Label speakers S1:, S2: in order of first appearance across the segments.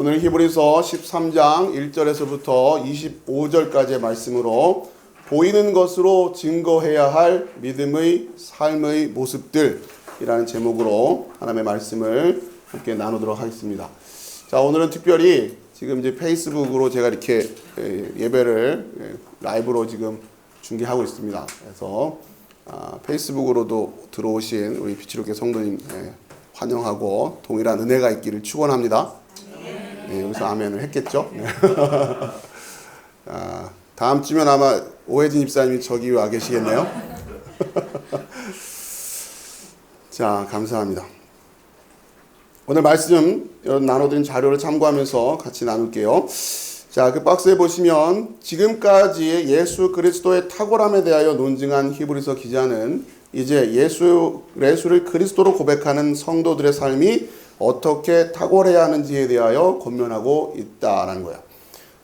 S1: 오늘 히브리서 13장 1절에서부터 25절까지의 말씀으로 보이는 것으로 증거해야 할 믿음의 삶의 모습들이라는 제목으로 하나님의 말씀을 함께 나누도록 하겠습니다. 자, 오늘은 특별히 지금 이제 페이스북으로 제가 이렇게 예배를 라이브로 지금 중계하고 있습니다. 그래서 페이스북으로도 들어오신 우리 비치로교회 성도님 환영하고 동일한 은혜가 있기를 축원합니다. 네, 여기서 아멘을 했겠죠? 다음 주면 아마 오혜진 집사님이 저기 와 계시겠네요. 자, 감사합니다. 오늘 말씀 나눠드린 자료를 참고하면서 같이 나눌게요. 자, 그 박스에 보시면 지금까지 예수 그리스도의 탁월함에 대하여 논증한 히브리서 기자는 이제 예수를 그리스도로 고백하는 성도들의 삶이 어떻게 탁월해야 하는지에 대하여 권면하고 있다라는 거야.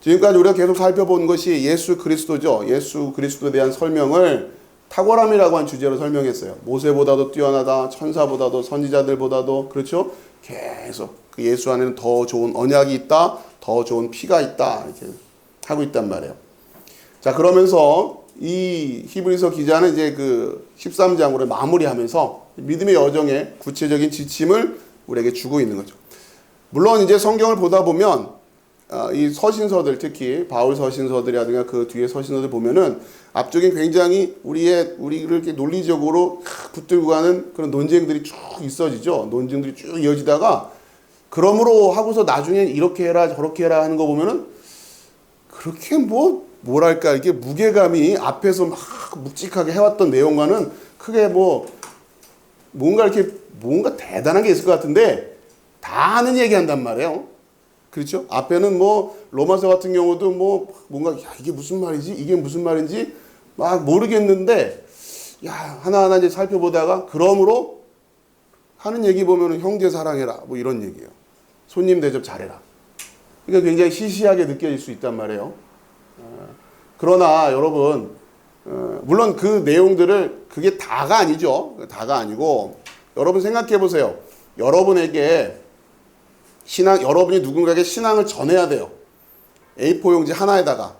S1: 지금까지 우리가 계속 살펴본 것이 예수 그리스도죠. 예수 그리스도에 대한 설명을 탁월함이라고 한 주제로 설명했어요. 모세보다도 뛰어나다, 천사보다도 선지자들보다도, 그렇죠? 계속 그 예수 안에는 더 좋은 언약이 있다, 더 좋은 피가 있다, 이렇게 하고 있단 말이에요. 자, 그러면서 이 히브리서 기자는 이제 그 13장으로 마무리하면서 믿음의 여정의 구체적인 지침을 우리에게 주고 있는 거죠. 물론 이제 성경을 보다 보면 이 서신서들, 특히 바울 서신서들이라든가 그 뒤에 서신서들 보면은 앞쪽에 굉장히 우리를 이렇게 논리적으로 붙들고 가는 그런 논쟁들이 쭉 있어지죠. 논쟁들이 쭉 이어지다가 그러므로 하고서 나중에 이렇게 해라 저렇게 해라 하는 거 보면은 그렇게 뭐랄까 이게 무게감이 앞에서 막 묵직하게 해왔던 내용과는 크게 뭔가 대단한 게 있을 것 같은데 다 하는 얘기 한단 말이에요. 그렇죠? 앞에는 로마서 같은 경우도 뭔가 이게 무슨 말이지? 이게 무슨 말인지 막 모르겠는데 하나하나 이제 살펴보다가 그러므로 하는 얘기 보면은 형제 사랑해라 이런 얘기예요. 손님 대접 잘해라. 이게 굉장히 시시하게 느껴질 수 있단 말이에요. 그러나 여러분 물론 그 내용들을 그게 다가 아니죠. 다가 아니고 여러분 생각해 보세요. 여러분이 누군가에게 신앙을 전해야 돼요. A4 용지 하나에다가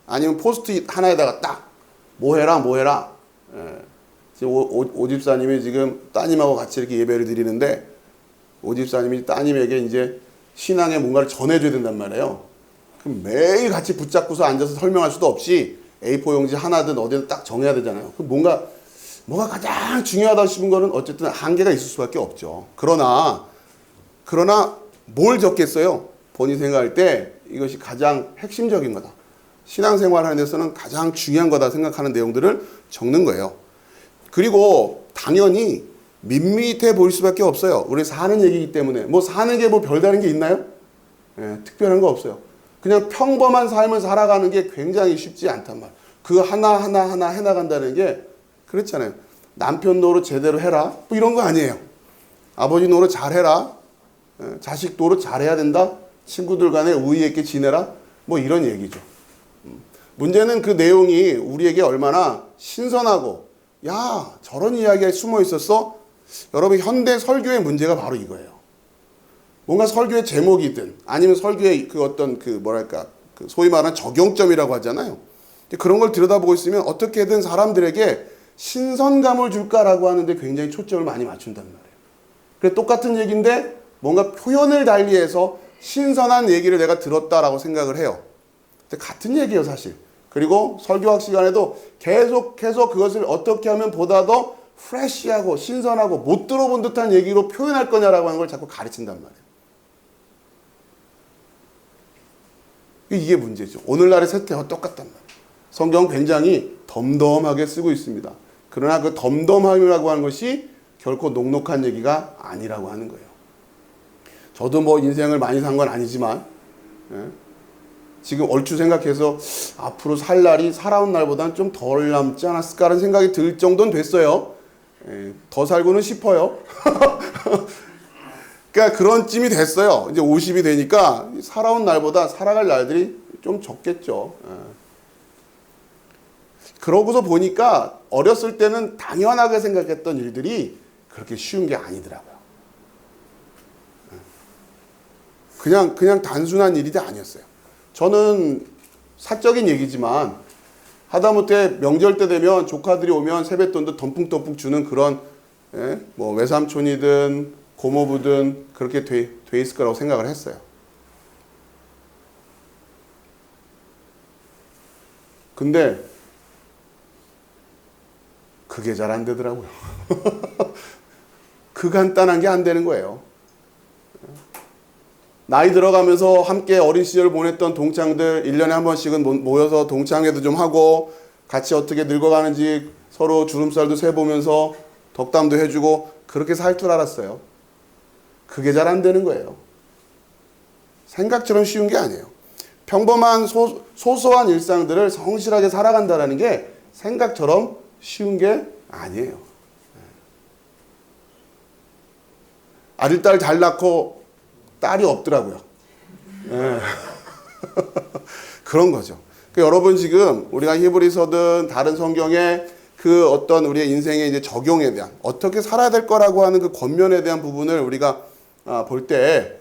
S1: 아니면 포스트잇 하나에다가 딱 뭐 해라. 지금 오 집사님이 지금 따님하고 같이 이렇게 예배를 드리는데 오 집사님이 따님에게 이제 신앙의 뭔가를 전해줘야 된단 말이에요. 그럼 매일 같이 붙잡고서 앉아서 설명할 수도 없이 A4 용지 하나든 어디든 딱 정해야 되잖아요. 그럼 뭐가 가장 중요하다 싶은 거는 어쨌든 한계가 있을 수밖에 없죠. 그러나 뭘 적겠어요? 본인이 생각할 때 이것이 가장 핵심적인 거다. 신앙생활 하는 데서는 가장 중요한 거다 생각하는 내용들을 적는 거예요. 그리고 당연히 밋밋해 보일 수밖에 없어요. 우리 사는 얘기이기 때문에. 사는 게 별다른 게 있나요? 특별한 거 없어요. 그냥 평범한 삶을 살아가는 게 굉장히 쉽지 않단 말이에요. 그 하나 해나간다는 게 그렇잖아요. 남편 노릇 제대로 해라. 이런 거 아니에요. 아버지 노릇 잘해라. 자식 노릇 잘해야 된다. 친구들 간에 우애 있게 지내라. 이런 얘기죠. 문제는 그 내용이 우리에게 얼마나 신선하고 저런 이야기가 숨어 있었어? 여러분 현대 설교의 문제가 바로 이거예요. 뭔가 설교의 제목이든 아니면 설교의 소위 말하는 적용점이라고 하잖아요. 그런 걸 들여다보고 있으면 어떻게든 사람들에게 신선감을 줄까라고 하는데 굉장히 초점을 많이 맞춘단 말이에요. 그래서 똑같은 얘기인데 뭔가 표현을 달리해서 신선한 얘기를 내가 들었다라고 생각을 해요. 근데 같은 얘기예요, 사실. 그리고 설교학 시간에도 계속해서 그것을 어떻게 하면 보다 더 프레시하고 신선하고 못 들어본 듯한 얘기로 표현할 거냐라고 하는 걸 자꾸 가르친단 말이에요. 이게 문제죠. 오늘날의 세태와 똑같단 말이에요. 성경은 굉장히 덤덤하게 쓰고 있습니다. 그러나 그 덤덤함이라고 하는 것이 결코 녹록한 얘기가 아니라고 하는 거예요. 저도 인생을 많이 산 건 아니지만 지금 얼추 생각해서 앞으로 살 날이 살아온 날보다는 좀 덜 남지 않았을까라는 생각이 들 정도는 됐어요. 더 살고는 싶어요. 그러니까 그런 쯤이 됐어요. 이제 50이 되니까 살아온 날보다 살아갈 날들이 좀 적겠죠. 그러고서 보니까 어렸을 때는 당연하게 생각했던 일들이 그렇게 쉬운 게 아니더라고요. 그냥 단순한 일이 아니었어요. 저는 사적인 얘기지만 하다못해 명절 때 되면 조카들이 오면 세뱃돈도 덤뿍덤뿍 주는 그런 뭐 외삼촌이든 고모부든 그렇게 돼 있을 거라고 생각을 했어요. 근데 그게 잘 안 되더라고요. 그 간단한 게 안 되는 거예요. 나이 들어가면서 함께 어린 시절을 보냈던 동창들 1년에 한 번씩은 모여서 동창회도 좀 하고 같이 어떻게 늙어가는지 서로 주름살도 세보면서 덕담도 해주고 그렇게 살 줄 알았어요. 그게 잘 안 되는 거예요. 생각처럼 쉬운 게 아니에요. 평범한 소소한 일상들을 성실하게 살아간다는 게 생각처럼 쉬운 게 아니에요. 아들, 딸 잘 낳고 딸이 없더라고요. 네. 그런 거죠. 그러니까 여러분 지금 우리가 히브리서든 다른 성경에 그 어떤 우리의 인생의 이제 적용에 대한 어떻게 살아야 될 거라고 하는 그 권면에 대한 부분을 우리가 볼 때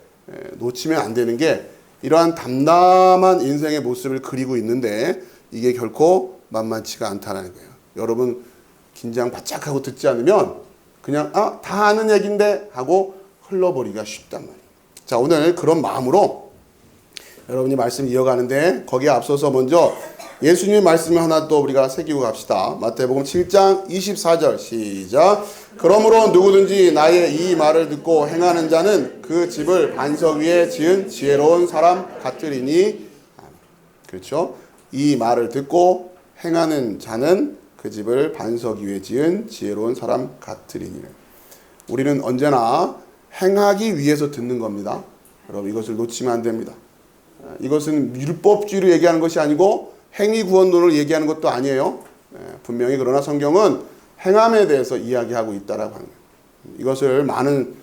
S1: 놓치면 안 되는 게 이러한 담담한 인생의 모습을 그리고 있는데 이게 결코 만만치가 않다는 거예요. 여러분 긴장 바짝 하고 듣지 않으면 그냥 다 아는 얘기인데 하고 흘러버리기가 쉽단 말이에요. 자, 오늘 그런 마음으로 여러분이 말씀 이어가는데 거기에 앞서서 먼저 예수님의 말씀을 하나 또 우리가 새기고 갑시다. 마태복음 7장 24절 시작. 그러므로 누구든지 나의 이 말을 듣고 행하는 자는 그 집을 반석 위에 지은 지혜로운 사람 같으리니. 그렇죠? 이 말을 듣고 행하는 자는 그 집을 반석 위에 지은 지혜로운 사람 같으리니. 우리는 언제나 행하기 위해서 듣는 겁니다. 여러분 이것을 놓치면 안 됩니다. 이것은 율법주의로 얘기하는 것이 아니고 행위구원론을 얘기하는 것도 아니에요. 분명히 그러나 성경은 행함에 대해서 이야기하고 있다라고 하는 거예요. 이것을 많은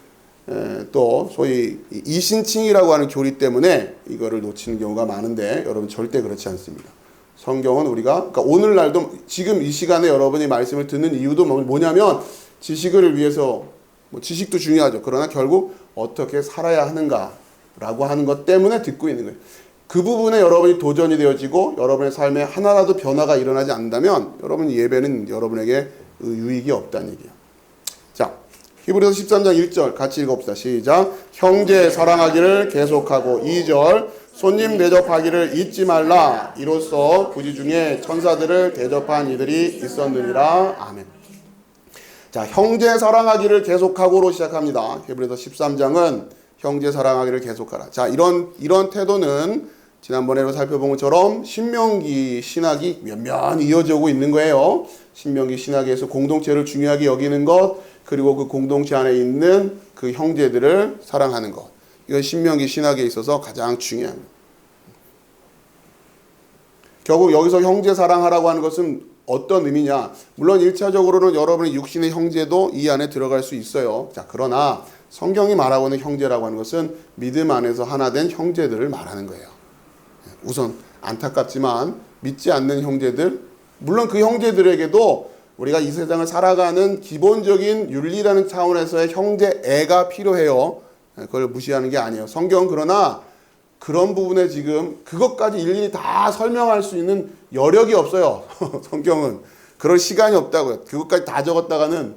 S1: 또 소위 이신칭이라고 하는 교리 때문에 이거를 놓치는 경우가 많은데 여러분 절대 그렇지 않습니다. 성경은 우리가 그러니까 오늘날도 지금 이 시간에 여러분이 말씀을 듣는 이유도 뭐냐면 지식을 위해서 지식도 중요하죠. 그러나 결국 어떻게 살아야 하는가라고 하는 것 때문에 듣고 있는 거예요. 그 부분에 여러분이 도전이 되어지고 여러분의 삶에 하나라도 변화가 일어나지 않는다면 여러분 예배는 여러분에게 유익이 없다는 얘기예요. 자, 히브리서 13장 1절 같이 읽어봅시다. 시작. 형제 사랑하기를 계속하고 2절 손님 대접하기를 잊지 말라. 이로써 부지 중에 천사들을 대접한 이들이 있었느니라. 아멘. 자, 형제 사랑하기를 계속하고로 시작합니다. 히브리서 13장은 형제 사랑하기를 계속하라. 자, 이런 태도는 지난번에 살펴본 것처럼 신명기 신학이 면면 이어져 오고 있는 거예요. 신명기 신학에서 공동체를 중요하게 여기는 것, 그리고 그 공동체 안에 있는 그 형제들을 사랑하는 것. 이건 신명기 신학에 있어서 가장 중요합니다. 결국 여기서 형제 사랑하라고 하는 것은 어떤 의미냐? 물론 1차적으로는 여러분의 육신의 형제도 이 안에 들어갈 수 있어요. 자, 그러나 성경이 말하고 있는 형제라고 하는 것은 믿음 안에서 하나 된 형제들을 말하는 거예요. 우선 안타깝지만 믿지 않는 형제들, 물론 그 형제들에게도 우리가 이 세상을 살아가는 기본적인 윤리라는 차원에서의 형제애가 필요해요. 그걸 무시하는 게 아니에요. 성경은 그러나 그런 부분에 지금 그것까지 일일이 다 설명할 수 있는 여력이 없어요. 성경은 그럴 시간이 없다고요. 그것까지 다 적었다가는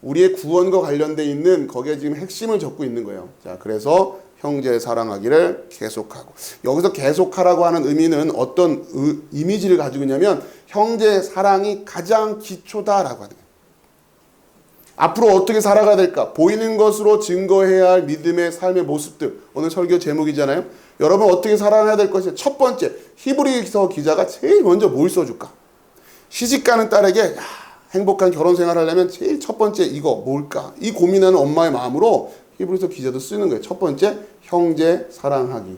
S1: 우리의 구원과 관련돼 있는 거기에 지금 핵심을 적고 있는 거예요. 자, 그래서 형제 사랑하기를 계속하고, 여기서 계속하라고 하는 의미는 어떤 이미지를 가지고 있냐면 형제 사랑이 가장 기초다라고 하는 거예요. 앞으로 어떻게 살아가야 될까? 보이는 것으로 증거해야 할 믿음의 삶의 모습들. 오늘 설교 제목이잖아요. 여러분 어떻게 살아가야 될 것이 첫 번째, 히브리서 기자가 제일 먼저 뭘 써줄까? 시집가는 딸에게 행복한 결혼 생활을 하려면 제일 첫 번째 이거 뭘까? 이 고민하는 엄마의 마음으로 히브리서 기자도 쓰는 거예요. 첫 번째, 형제 사랑하기.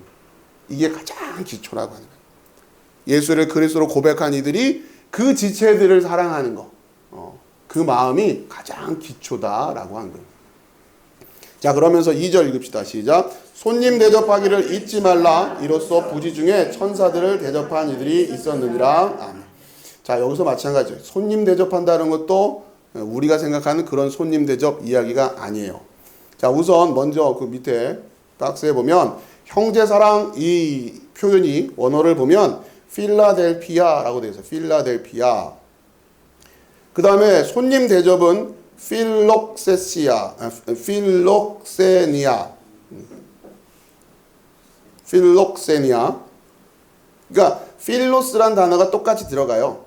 S1: 이게 가장 기초라고 하는 거예요. 예수를 그리스도로 고백한 이들이 그 지체들을 사랑하는 거. 그 마음이 가장 기초다라고 하는 거예요. 자, 그러면서 2절 읽읍시다. 시작. 손님 대접하기를 잊지 말라. 이로써 부지 중에 천사들을 대접한 이들이 있었느니라. 아멘. 자, 여기서 마찬가지예요. 손님 대접한다는 것도 우리가 생각하는 그런 손님 대접 이야기가 아니에요. 자, 우선 먼저 그 밑에 박스에 보면 형제사랑 이 표현이 원어를 보면 필라델피아라고 되어 있어요. 필라델피아. 그 다음에 손님 대접은 필록세니아. 그러니까 필로스란 단어가 똑같이 들어가요.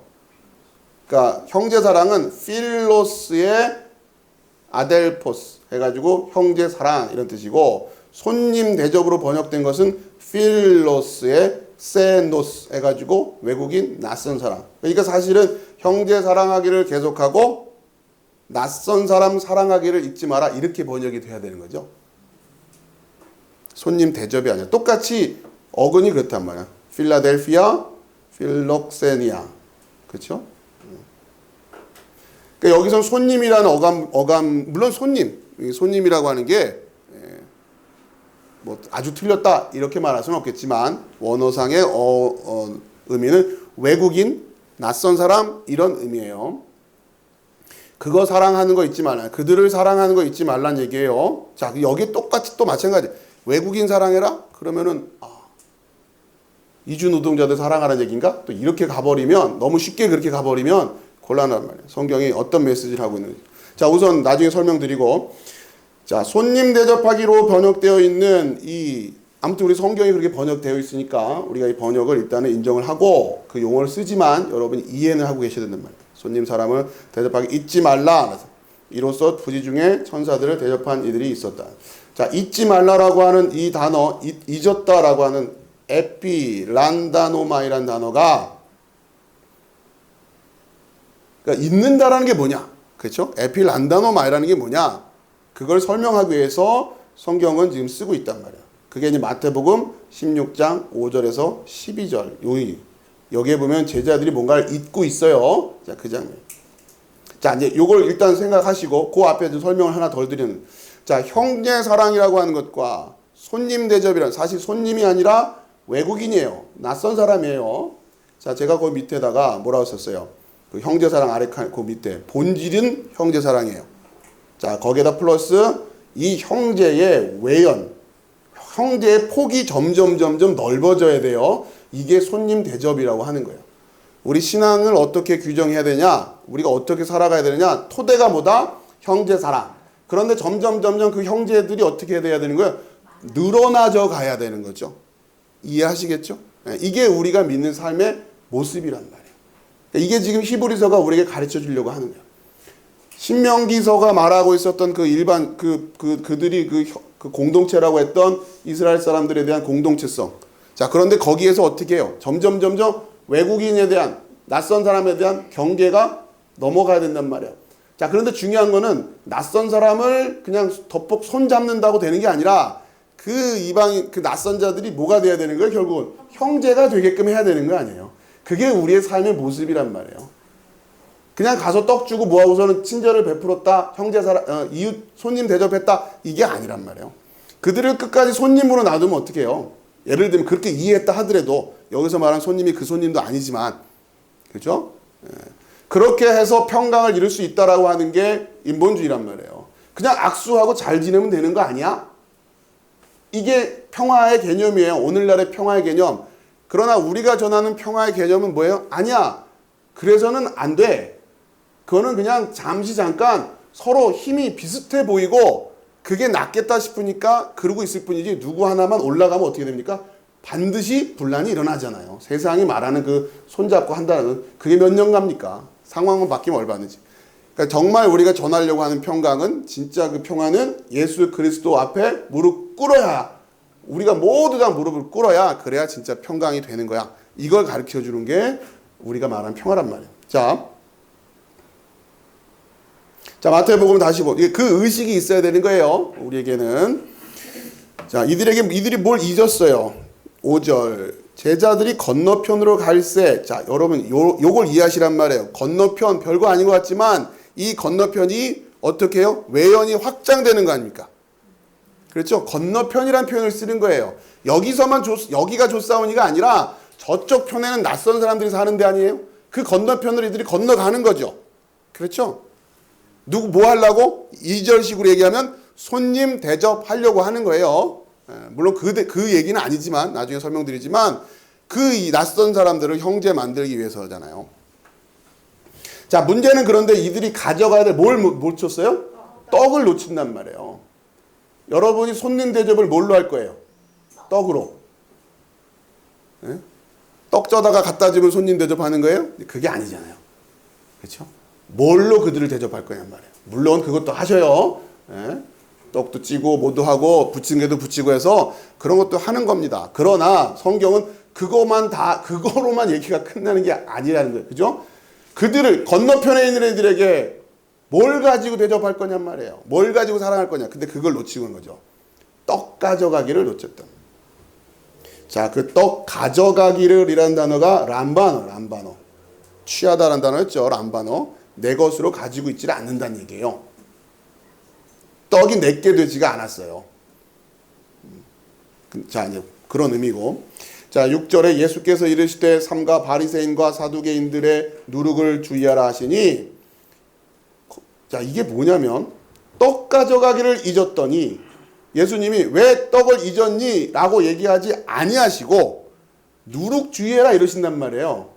S1: 그러니까 형제사랑은 필로스의 아델포스 해가지고 형제사랑 이런 뜻이고, 손님 대접으로 번역된 것은 필로스의 세노스 해가지고 외국인 낯선 사람. 그러니까 사실은 형제 사랑하기를 계속하고 낯선 사람 사랑하기를 잊지 마라, 이렇게 번역이 돼야 되는 거죠. 손님 대접이 아니라 똑같이 어근이 그렇단 말이야. 필라델피아, 필록세니아. 그렇죠? 그러니까 여기서 손님이라는 어감, 물론 손님이라고 하는 게 뭐 아주 틀렸다 이렇게 말할 수는 없겠지만, 원어상의 의미는 외국인, 낯선 사람, 이런 의미예요. 그거 사랑하는 거 잊지 말라. 그들을 사랑하는 거 잊지 말란 얘기예요. 자, 여기 똑같이 또 마찬가지. 외국인 사랑해라? 그러면은 이주 노동자들 사랑하라는 얘기인가? 또 이렇게 가버리면, 너무 쉽게 그렇게 가버리면 곤란한 말이에요. 성경이 어떤 메시지를 하고 있는지. 자, 우선 나중에 설명드리고, 자, 손님 대접하기로 번역되어 있는 아무튼 우리 성경이 그렇게 번역되어 있으니까 우리가 이 번역을 일단은 인정을 하고 그 용어를 쓰지만 여러분이 이해는 하고 계셔야 된단 말이에요. 손님 사람을 대접하기 잊지 말라. 이로써 부지 중에 천사들을 대접한 이들이 있었다. 자, 잊지 말라라고 하는 이 단어, 잊었다라고 하는 에피란다노마이라는 단어가, 그러니까 잊는다라는 게 뭐냐? 그렇죠? 에피란다노마이라는 게 뭐냐? 그걸 설명하기 위해서 성경은 지금 쓰고 있단 말이야. 그게 이제 마태복음 16장 5절에서 12절. 여기에 보면 제자들이 뭔가를 잊고 있어요. 자, 그 장면. 자, 이제 요걸 일단 생각하시고 그 앞에 좀 설명을 하나 더 드리는. 자, 형제 사랑이라고 하는 것과 손님 대접이란, 사실 손님이 아니라 외국인이에요. 낯선 사람이에요. 자, 제가 그 밑에다가 뭐라고 썼어요? 그 형제 사랑 아래 그 밑에 본질은 형제 사랑이에요. 자, 거기에다 플러스 이 형제의 외연, 형제의 폭이 점점 넓어져야 돼요. 이게 손님 대접이라고 하는 거예요. 우리 신앙을 어떻게 규정해야 되냐? 우리가 어떻게 살아가야 되느냐? 토대가 뭐다? 형제 사랑. 그런데 점점 그 형제들이 어떻게 돼야 되는 거예요? 늘어나져 가야 되는 거죠. 이해하시겠죠? 이게 우리가 믿는 삶의 모습이란 말이에요. 이게 지금 히브리서가 우리에게 가르쳐 주려고 하는 거예요. 신명기서가 말하고 있었던 그 일반 그들이 그 공동체라고 했던 이스라엘 사람들에 대한 공동체성. 자, 그런데 거기에서 어떻게 해요? 점점 외국인에 대한, 낯선 사람에 대한 경계가 넘어가야 된단 말이에요. 자, 그런데 중요한 거는 낯선 사람을 그냥 덮벅 손 잡는다고 되는 게 아니라 그 이방인, 그 낯선 자들이 뭐가 돼야 되는 거예요? 결국은 형제가 되게끔 해야 되는 거 아니에요? 그게 우리의 삶의 모습이란 말이에요. 그냥 가서 떡 주고 뭐하고서는 친절을 베풀었다, 이웃 손님 대접했다, 이게 아니란 말이에요. 그들을 끝까지 손님으로 놔두면 어떻게 해요? 예를 들면 그렇게 이해했다 하더라도 여기서 말한 손님이 그 손님도 아니지만, 그죠? 그렇게 해서 평강을 이룰 수 있다라고 하는 게 인본주의란 말이에요. 그냥 악수하고 잘 지내면 되는 거 아니야? 이게 평화의 개념이에요. 오늘날의 평화의 개념. 그러나 우리가 전하는 평화의 개념은 뭐예요? 아니야. 그래서는 안 돼. 그거는 그냥 잠깐 서로 힘이 비슷해 보이고 그게 낫겠다 싶으니까 그러고 있을 뿐이지, 누구 하나만 올라가면 어떻게 됩니까? 반드시 분란이 일어나잖아요. 세상이 말하는 그 손잡고 한다는, 그게 몇 년 갑니까? 상황은 바뀌면 얼마든지. 그러니까 정말 우리가 전하려고 하는 평강은, 진짜 그 평화는 예수 그리스도 앞에 무릎 꿇어야, 우리가 모두 다 무릎을 꿇어야, 그래야 진짜 평강이 되는 거야. 이걸 가르쳐 주는 게 우리가 말하는 평화란 말이에요. 자, 마태복음 다시 그 의식이 있어야 되는 거예요. 우리에게는. 자, 이들이 뭘 잊었어요? 5절. 제자들이 건너편으로 갈새. 자, 여러분 요걸 이해하시란 말이에요. 건너편, 별거 아닌 것 같지만 이 건너편이 어떻게 해요? 외연이 확장되는 거 아닙니까? 그렇죠? 건너편이란 표현을 쓰는 거예요. 여기가 조사오니가 아니라 저쪽 편에는 낯선 사람들이 사는 데 아니에요? 그 건너편으로 이들이 건너가는 거죠. 그렇죠? 뭐 하려고? 2절식으로 얘기하면 손님 대접하려고 하는 거예요. 물론 그 얘기는 아니지만 나중에 설명드리지만 이 낯선 사람들을 형제 만들기 위해서잖아요. 자, 문제는 그런데 이들이 가져가야 될 뭘 놓쳤어요? 떡을 놓친단 말이에요. 여러분이 손님 대접을 뭘로 할 거예요? 떡으로. 네? 떡 쪄다가 갖다 주면 손님 대접하는 거예요? 그게 아니잖아요. 그렇죠? 뭘로 그들을 대접할 거냔 말이에요. 물론 그것도 하셔요. 네? 떡도 찌고 뭐도 하고 부침개도 부치고 해서 그런 것도 하는 겁니다. 그러나 성경은 그거로만 얘기가 끝나는 게 아니라는 거예요. 그죠? 그들을 건너편에 있는 애들에게 뭘 가지고 대접할 거냔 말이에요. 뭘 가지고 사랑할 거냐. 근데 그걸 놓치고 있는 거죠. 떡 가져가기를 놓쳤다. 자, 그 떡 가져가기를 이라는 단어가 람바노. 취하다라는 단어였죠. 람바노. 내 것으로 가지고 있지를 않는다는 얘기예요. 떡이 내게 되지가 않았어요. 자, 이제 그런 의미고. 자, 6절에 예수께서 이르시되 삼가 바리새인과 사두개인들의 누룩을 주의하라 하시니, 자, 이게 뭐냐면 떡 가져가기를 잊었더니 예수님이 왜 떡을 잊었니? 라고 얘기하지 아니하시고 누룩 주의해라 이러신단 말이에요.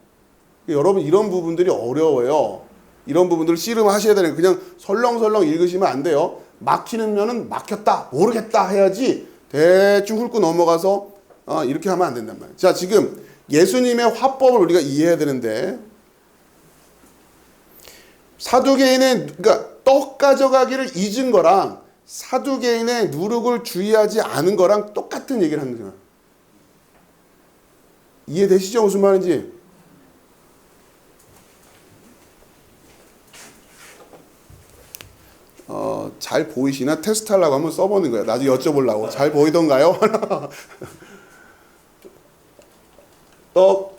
S1: 여러분 이런 부분들이 어려워요. 이런 부분들을 씨름하셔야 되는 거예요. 그냥 설렁설렁 읽으시면 안 돼요. 막히는 면은 막혔다, 모르겠다 해야지 대충 훑고 넘어가서 이렇게 하면 안 된단 말이에요. 자, 지금 예수님의 화법을 우리가 이해해야 되는데 그러니까 떡 가져가기를 잊은 거랑 사두개인의 누룩을 주의하지 않은 거랑 똑같은 얘기를 하는 거예요. 이해되시죠? 무슨 말인지? 잘 보이시나? 테스트하려고 한번 써보는 거예요. 나중에 여쭤보려고. 잘 보이던가요? 떡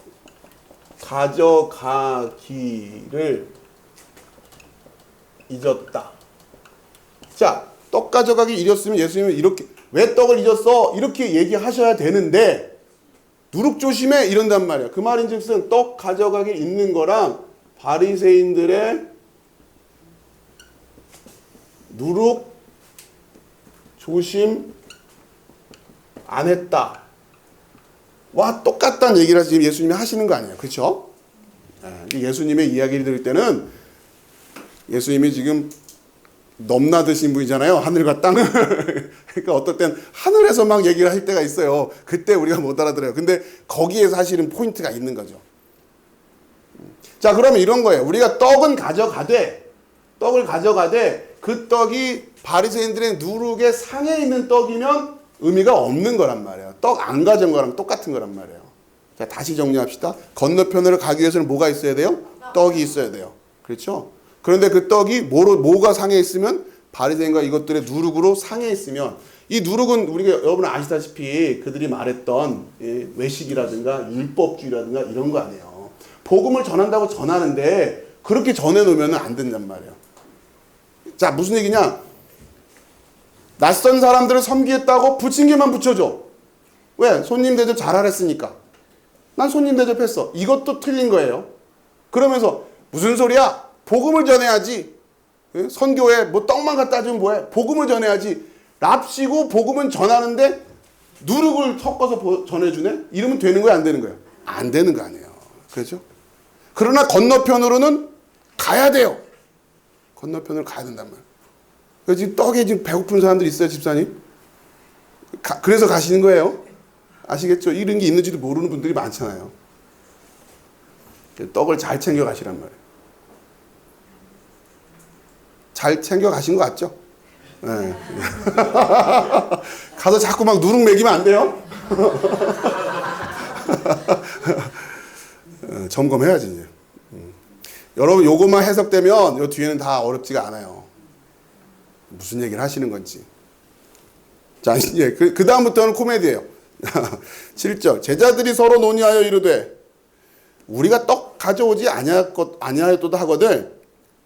S1: 가져가기를 잊었다. 자, 떡 가져가기 잊었으면 예수님은 이렇게 왜 떡을 잊었어? 이렇게 얘기하셔야 되는데 누룩 조심해 이런단 말이야. 그 말인즉슨 떡 가져가기 잊는 거랑 바리새인들의 누룩 조심 안 했다. 와, 똑같다는 얘기를 지금 예수님이 하시는 거 아니에요. 그렇죠? 예수님의 이야기를 들을 때는 예수님이 지금 넘나드신 분이잖아요. 하늘과 땅을. 그러니까 어떨 땐 하늘에서 막 얘기를 할 때가 있어요. 그때 우리가 못 알아들어요. 근데 거기에 사실은 포인트가 있는 거죠. 자, 그러면 이런 거예요. 우리가 떡을 가져가되 그 떡이 바리새인들의 누룩의 상에 있는 떡이면 의미가 없는 거란 말이에요. 떡 안 가져온 거랑 똑같은 거란 말이에요. 자, 다시 정리합시다. 건너편으로 가기 위해서는 뭐가 있어야 돼요? 떡이 있어야 돼요. 그렇죠? 그런데 그 떡이 뭐가 상해 있으면 바리새인과 이것들의 누룩으로 상해 있으면 이 누룩은 우리가 여러분 아시다시피 그들이 말했던 외식이라든가 율법주의라든가 이런 거 아니에요. 복음을 전한다고 전하는데 그렇게 전해놓으면 안 된단 말이에요. 자, 무슨 얘기냐? 낯선 사람들을 섬기겠다고 부침개만 붙여줘. 왜? 손님 대접 잘하랬으니까. 난 손님 대접했어. 이것도 틀린 거예요. 그러면서 무슨 소리야? 복음을 전해야지. 선교에 뭐 떡만 갖다 주면 뭐해? 복음을 전해야지. 랍시고 복음은 전하는데 누룩을 섞어서 전해주네? 이러면 되는 거야, 안 되는 거야? 안 되는 거 아니에요. 그렇죠? 그러나 건너편으로는 가야 돼요. 건너편으로 가야 된단 말이에요. 그래서 지금 떡에 지금 배고픈 사람들 있어요, 집사님? 그래서 가시는 거예요. 아시겠죠? 이런 게 있는지도 모르는 분들이 많잖아요. 떡을 잘 챙겨 가시란 말이에요. 잘 챙겨 가신 것 같죠? 네. 가서 자꾸 막 누룩 먹이면 안 돼요? 점검해야지 이제. 여러분 요것만 해석되면 요 뒤에는 다 어렵지가 않아요. 무슨 얘기를 하시는 건지. 자, 이제 그 다음부터는 코미디예요. 7절 제자들이 서로 논의하여 이르되 우리가 떡 가져오지 아니하였도다 하거든.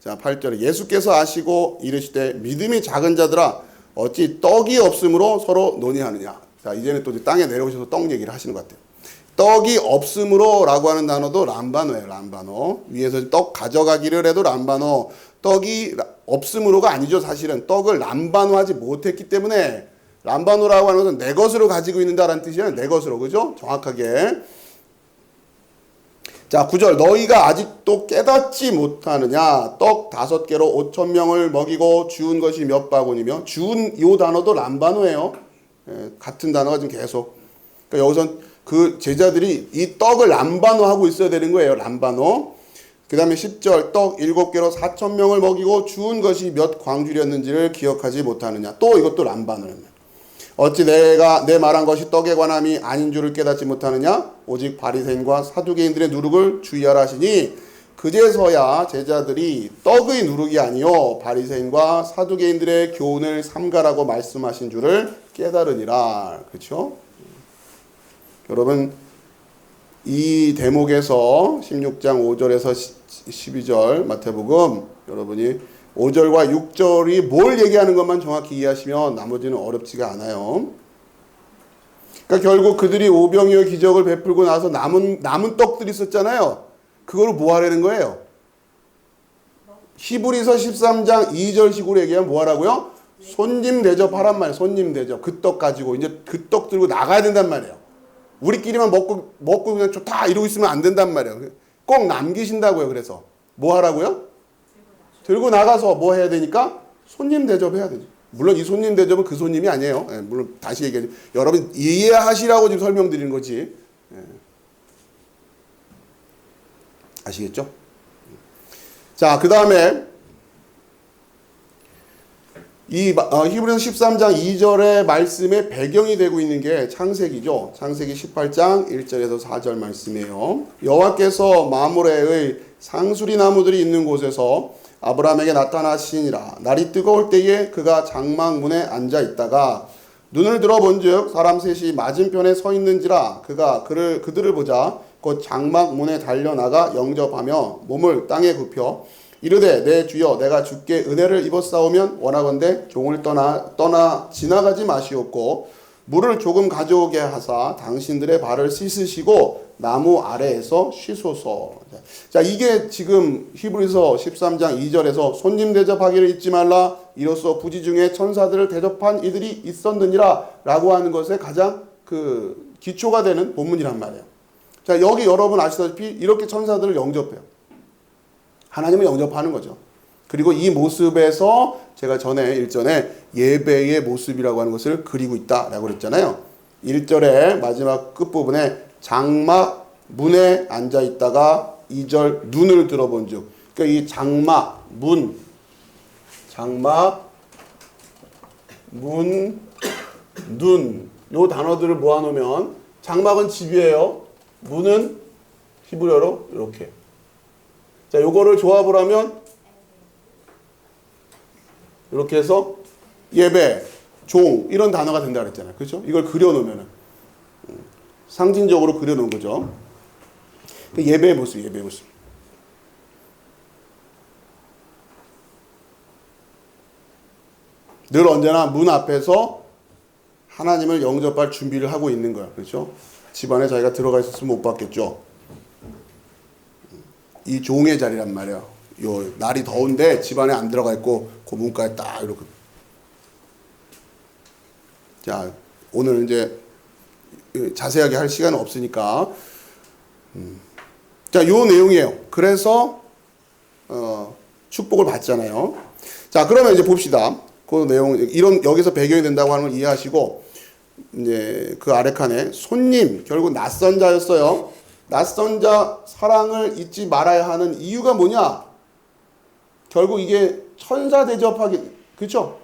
S1: 자, 8절에 예수께서 아시고 이르시되 믿음이 작은 자들아 어찌 떡이 없으므로 서로 논의하느냐. 자, 이제는 또 땅에 내려오셔서 떡 얘기를 하시는 것 같아요. 떡이 없으므로 라고 하는 단어도 람바노예요. 람바노. 위에서 떡 가져가기를 해도 람바노. 떡이 없으므로가 아니죠. 사실은 떡을 람바노 하지 못했기 때문에 람바노라고 하는 것은 내 것으로 가지고 있는다라는 뜻이에요. 내 것으로. 그죠? 정확하게. 자, 9절. 너희가 아직도 깨닫지 못하느냐? 떡 5개로 5,000명을 먹이고 주운 것이 몇 바구니며, 주운 이 단어도 람바노예요. 예, 같은 단어가 지금 계속. 그러니까 여기선 그 제자들이 이 떡을 람바노 하고 있어야 되는 거예요. 람바노. 그 다음에 10절. 떡 7개로 4,000명을 먹이고 주운 것이 몇 광주렸는지를 기억하지 못하느냐? 또 이것도 람바노예요. 어찌 내가 내 말한 것이 떡에 관함이 아닌 줄을 깨닫지 못하느냐? 오직 바리새인과 사두개인들의 누룩을 주의하라 하시니, 그제서야 제자들이 떡의 누룩이 아니요 바리새인과 사두개인들의 교훈을 삼가라고 말씀하신 줄을 깨달으니라. 그렇죠? 여러분, 이 대목에서 16장 5절에서 12절 마태복음, 여러분이 5절과 6절이 뭘 얘기하는 것만 정확히 이해하시면 나머지는 어렵지가 않아요. 그러니까 결국 그들이 오병이어 기적을 베풀고 나서 남은 떡들이 있었잖아요. 그걸 뭐 하라는 거예요? 히브리서 13장 2절식으로 얘기하면 뭐 하라고요? 손님 대접하란 말이에요. 손님 대접. 그 떡 가지고 이제 그 떡 들고 나가야 된단 말이에요. 우리끼리만 먹고 그냥 좋다 이러고 있으면 안 된단 말이에요. 꼭 남기신다고요. 그래서 뭐 하라고요? 들고 나가서 뭐 해야 되니까? 손님 대접해야 되죠. 물론 이 손님 대접은 그 손님이 아니에요. 예, 물론 다시 얘기하죠. 여러분 이해하시라고 지금 설명드리는 거지. 예. 아시겠죠? 자, 그 다음에 이 히브리서 13장 2절의 말씀의 배경이 되고 있는 게 창세기죠. 창세기 18장 1절에서 4절 말씀이에요. 여호와께서 마므레의 상수리 나무들이 있는 곳에서 아브라함에게 나타나시니라. 날이 뜨거울 때에 그가 장막문에 앉아 있다가 눈을 들어본즉 사람 셋이 맞은편에 서 있는지라. 그가 그들을 보자 곧 장막문에 달려나가 영접하며 몸을 땅에 굽혀 이르되 내 주여 내가 주께 은혜를 입었사오면 원하건대 종을 떠나 지나가지 마시옵고 물을 조금 가져오게 하사 당신들의 발을 씻으시고 나무 아래에서 쉬소서. 자, 이게 지금 히브리서 13장 2절에서 손님 대접하기를 잊지 말라. 이로써 부지 중에 천사들을 대접한 이들이 있었느니라 라고 하는 것에 가장 그 기초가 되는 본문이란 말이에요. 자, 여기 여러분 아시다시피 이렇게 천사들을 영접해요. 하나님을 영접하는 거죠. 그리고 이 모습에서 제가 일전에 예배의 모습이라고 하는 것을 그리고 있다라고 그랬잖아요. 1절의 마지막 끝부분에 장막 문에 앉아 있다가 2절 눈을 들어본 즉. 그러니까 이 장막, 문, 눈, 요 단어들을 모아놓으면 장막은 집이에요. 문은 히브리어로 이렇게. 자, 요거를 조합을 하면 이렇게 해서 예배, 종 이런 단어가 된다 그랬잖아요. 그렇죠? 이걸 그려놓으면은 상징적으로 그려놓은 거죠. 예배의 모습. 늘 언제나 문 앞에서 하나님을 영접할 준비를 하고 있는 거야. 그렇죠? 집안에 자기가 들어가 있었으면 못 봤겠죠. 이 종의 자리란 말이에요. 요 날이 더운데 집안에 안 들어가 있고 그 문가에 딱 이렇게. 자, 오늘 이제 자세하게 할 시간은 없으니까. 자, 요 내용이에요. 그래서 축복을 받잖아요. 자, 그러면 이제 봅시다. 그 내용 이런 여기서 배경이 된다고 하는 걸 이해하시고 이제 그 아래 칸에 손님 결국 낯선 자였어요. 낯선 자 사랑을 잊지 말아야 하는 이유가 뭐냐? 결국 이게 천사 대접하기, 그렇죠?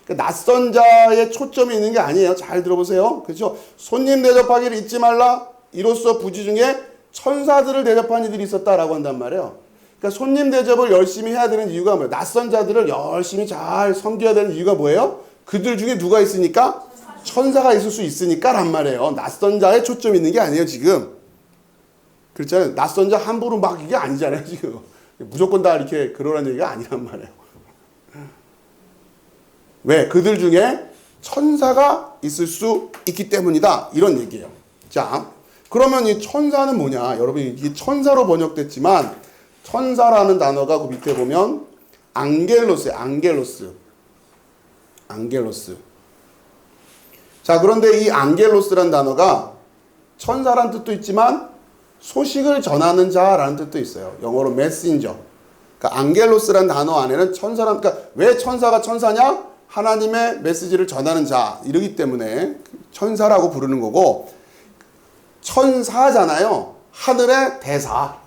S1: 그러니까 낯선 자의 초점이 있는 게 아니에요. 잘 들어보세요. 그렇죠? 손님 대접하기를 잊지 말라. 이로써 부지 중에 천사들을 대접한 이들이 있었다라고 한단 말이에요. 그러니까 손님 대접을 열심히 해야 되는 이유가 뭐예요? 낯선 자들을 열심히 잘 섬겨야 되는 이유가 뭐예요? 그들 중에 누가 있으니까? 천사가 있을 수 있으니까 란 말이에요. 낯선 자에 초점이 있는 게 아니에요, 지금. 그렇잖아요. 낯선 자 함부로 막 이게 아니잖아요, 지금. 무조건 다 이렇게 그러라는 얘기가 아니란 말이에요. 왜? 그들 중에 천사가 있을 수 있기 때문이다. 이런 얘기예요. 자, 그러면 이 천사는 뭐냐? 여러분이 이 천사로 번역됐지만 천사라는 단어가 그 밑에 보면 안겔로스예요. 안겔로스. 자, 그런데 이 안겔로스란 단어가 천사란 뜻도 있지만 소식을 전하는 자라는 뜻도 있어요. 영어로 메신저. 그러니까 안겔로스란 단어 안에는 천사란, 그러니까 왜 천사가 천사냐? 하나님의 메시지를 전하는 자 이러기 때문에 천사라고 부르는 거고, 천사잖아요. 하늘의 대사.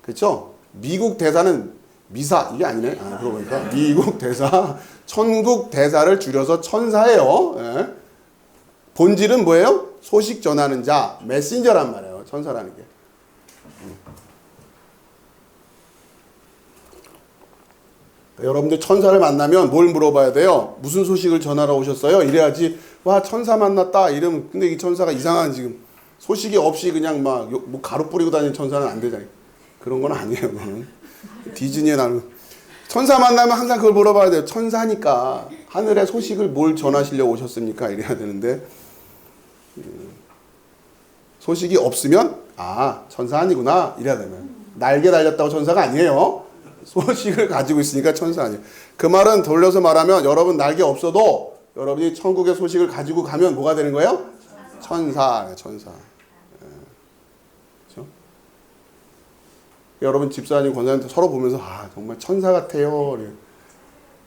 S1: 그렇죠? 미국 대사는 미사 이게 아니네. 그러고 보니까 미국 대사, 천국 대사를 줄여서 천사예요. 예. 본질은 뭐예요? 소식 전하는 자, 메신저란 말이에요. 천사라는 게. 여러분들 천사를 만나면 뭘 물어봐야 돼요? 무슨 소식을 전하러 오셨어요? 이래야지. 와, 천사 만났다 이러면, 근데 이 천사가 이상한 지금 소식이 없이 그냥 막 뭐 가루 뿌리고 다니는 천사는 안 되잖아요. 그런 건 아니에요. 그거는 디즈니에 나오는 천사 만나면 항상 그걸 물어봐야 돼요. 천사니까 하늘의 소식을 뭘 전하시려고 오셨습니까? 이래야 되는데, 소식이 없으면 아, 천사 아니구나 이래야 되면, 날개 달렸다고 천사가 아니에요. 소식을 가지고 있으니까 천사 아니에요. 그 말은 돌려서 말하면 여러분 날개 없어도 여러분이 천국의 소식을 가지고 가면 뭐가 되는 거예요? 천사. 천사. 그렇죠? 여러분 집사님, 권사님 서로 보면서 아, 정말 천사 같아요.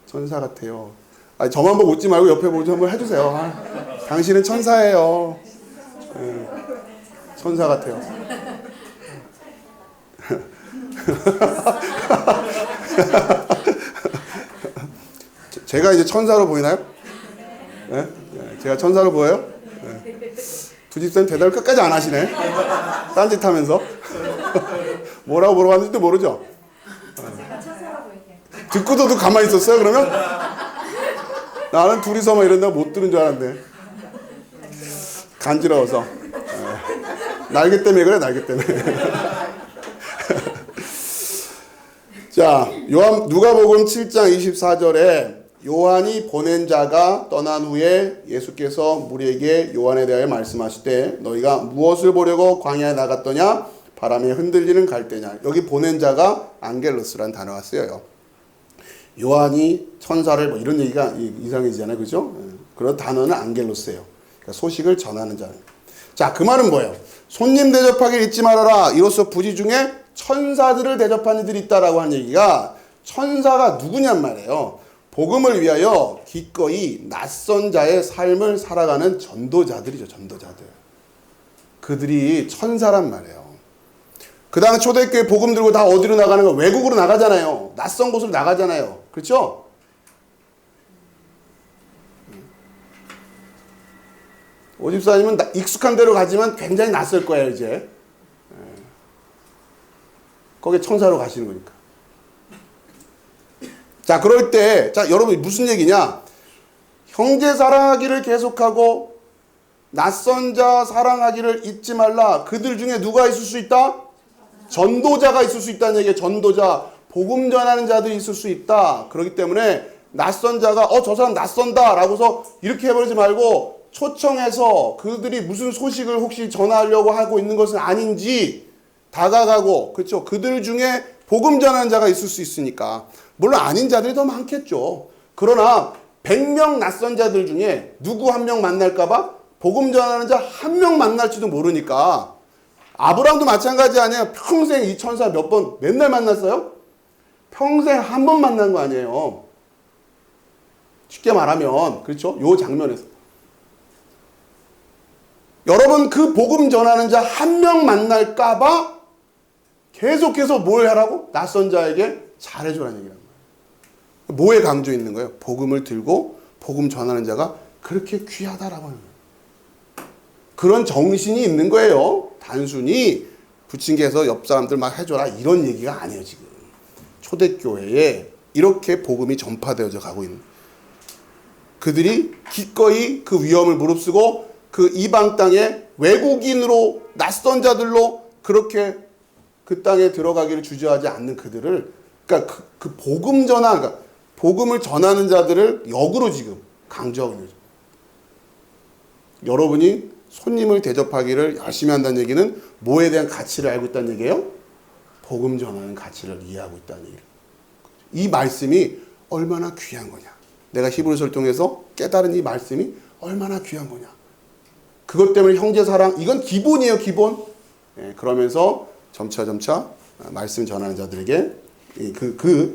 S1: 천사 같아요. 아니, 저만 보고 웃지 말고 옆에 보고 한번 해주세요. 아, 당신은 천사예요. 네. 천사 같아요. 제가 이제 천사로 보이나요? 네? 제가 천사로 보여요? 네. 두 집사님 대답을 끝까지 안 하시네. 딴짓 하면서. 뭐라고 물어봤는지도 모르죠?
S2: 제가 천사라고 얘기해요.
S1: 듣고도 가만히 있었어요, 그러면? 나는 둘이서 막 이런다고 못 들은 줄 알았는데. 간지러워서. 날개 때문에 그래, 날개 때문에. 자, 누가복음 7장 24절에 요한이 보낸 자가 떠난 후에 예수께서 무리에게 요한에 대하여 말씀하시되 너희가 무엇을 보려고 광야에 나갔더냐? 바람에 흔들리는 갈대냐. 여기 보낸 자가 안겔로스라는 단어가 쓰여요. 요한이 천사를 뭐 이런 얘기가 이상해지잖아요. 그죠? 그런 단어는 안겔로스예요. 그러니까 소식을 전하는 자. 자, 그 말은 뭐예요? 손님 대접하길 잊지 말아라. 이로써 부지 중에 천사들을 대접하는 이들이 있다라고 하는 얘기가, 천사가 누구냔 말이에요. 복음을 위하여 기꺼이 낯선 자의 삶을 살아가는 전도자들이죠. 전도자들. 그들이 천사란 말이에요. 그 다음에 초대교회 복음 들고 다 어디로 나가는 거? 외국으로 나가잖아요. 낯선 곳으로 나가잖아요. 그렇죠? 오집사님은 익숙한 데로 가지만 굉장히 낯설 거예요, 이제. 거기에 천사로 가시는 거니까. 자, 그럴 때, 자, 여러분 무슨 얘기냐? 형제 사랑하기를 계속하고 낯선 자 사랑하기를 잊지 말라. 그들 중에 누가 있을 수 있다? 전도자가 있을 수 있다는 얘기예요. 전도자. 복음 전하는 자들이 있을 수 있다. 그렇기 때문에 낯선 자가 저 사람 낯선다 라고서 이렇게 해버리지 말고 초청해서 그들이 무슨 소식을 혹시 전하려고 하고 있는 것은 아닌지 다가가고, 그렇죠? 그들 중에 복음 전하는 자가 있을 수 있으니까. 물론 아닌 자들이 더 많겠죠. 그러나 100명 낯선 자들 중에 누구 한 명 만날까봐 복음 전하는 자 한 명 만날지도 모르니까. 아브라함도 마찬가지 아니에요. 평생 이 천사 몇 번 맨날 만났어요? 평생 한 번 만난 거 아니에요. 쉽게 말하면, 그렇죠? 요 장면에서. 여러분, 그 복음 전하는 자 한 명 만날까봐 계속해서 뭘 하라고? 낯선 자에게 잘해주라는 얘기란 말이에요. 뭐에 강조 있는 거예요? 복음을 들고 복음 전하는 자가 그렇게 귀하다라고 하는 거예요. 그런 정신이 있는 거예요. 단순히 부침개에서 옆 사람들 막 해줘라 이런 얘기가 아니에요. 지금 초대교회에 이렇게 복음이 전파되어져 가고 있는, 그들이 기꺼이 그 위험을 무릅쓰고 그 이방 땅에 외국인으로 낯선 자들로 그렇게 그 땅에 들어가기를 주저하지 않는 그들을, 그러니까 그 복음 전하, 그러니까 복음을 전하는 자들을 역으로 지금 강조하고 있는 거죠. 여러분이 손님을 대접하기를 열심히 한다는 얘기는 뭐에 대한 가치를 알고 있다는 얘기예요? 복음 전하는 가치를 이해하고 있다는 얘기예요. 이 말씀이 얼마나 귀한 거냐. 내가 히브리서를 통해서 깨달은 이 말씀이 얼마나 귀한 거냐. 그것 때문에 형제 사랑, 이건 기본이에요, 기본. 예, 그러면서 점차 말씀 전하는 자들에게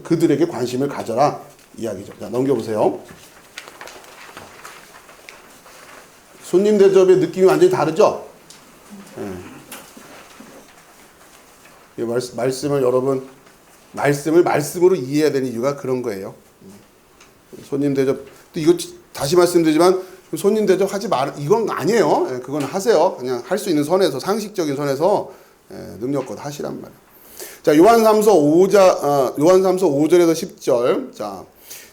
S1: 그들에게 관심을 가져라 이야기죠. 자, 넘겨보세요. 손님 대접의 느낌이 완전히 다르죠? 예. 말씀을 여러분, 말씀으로 이해해야 되는 이유가 그런 거예요. 손님 대접, 또 이거 다시 말씀드리지만 손님 대접 하지 말, 이건 아니에요. 예, 그건 하세요. 그냥 할 수 있는 선에서, 상식적인 선에서 능력껏 하시란 말이에요. 자, 요한삼서 5절에서 10절. 자,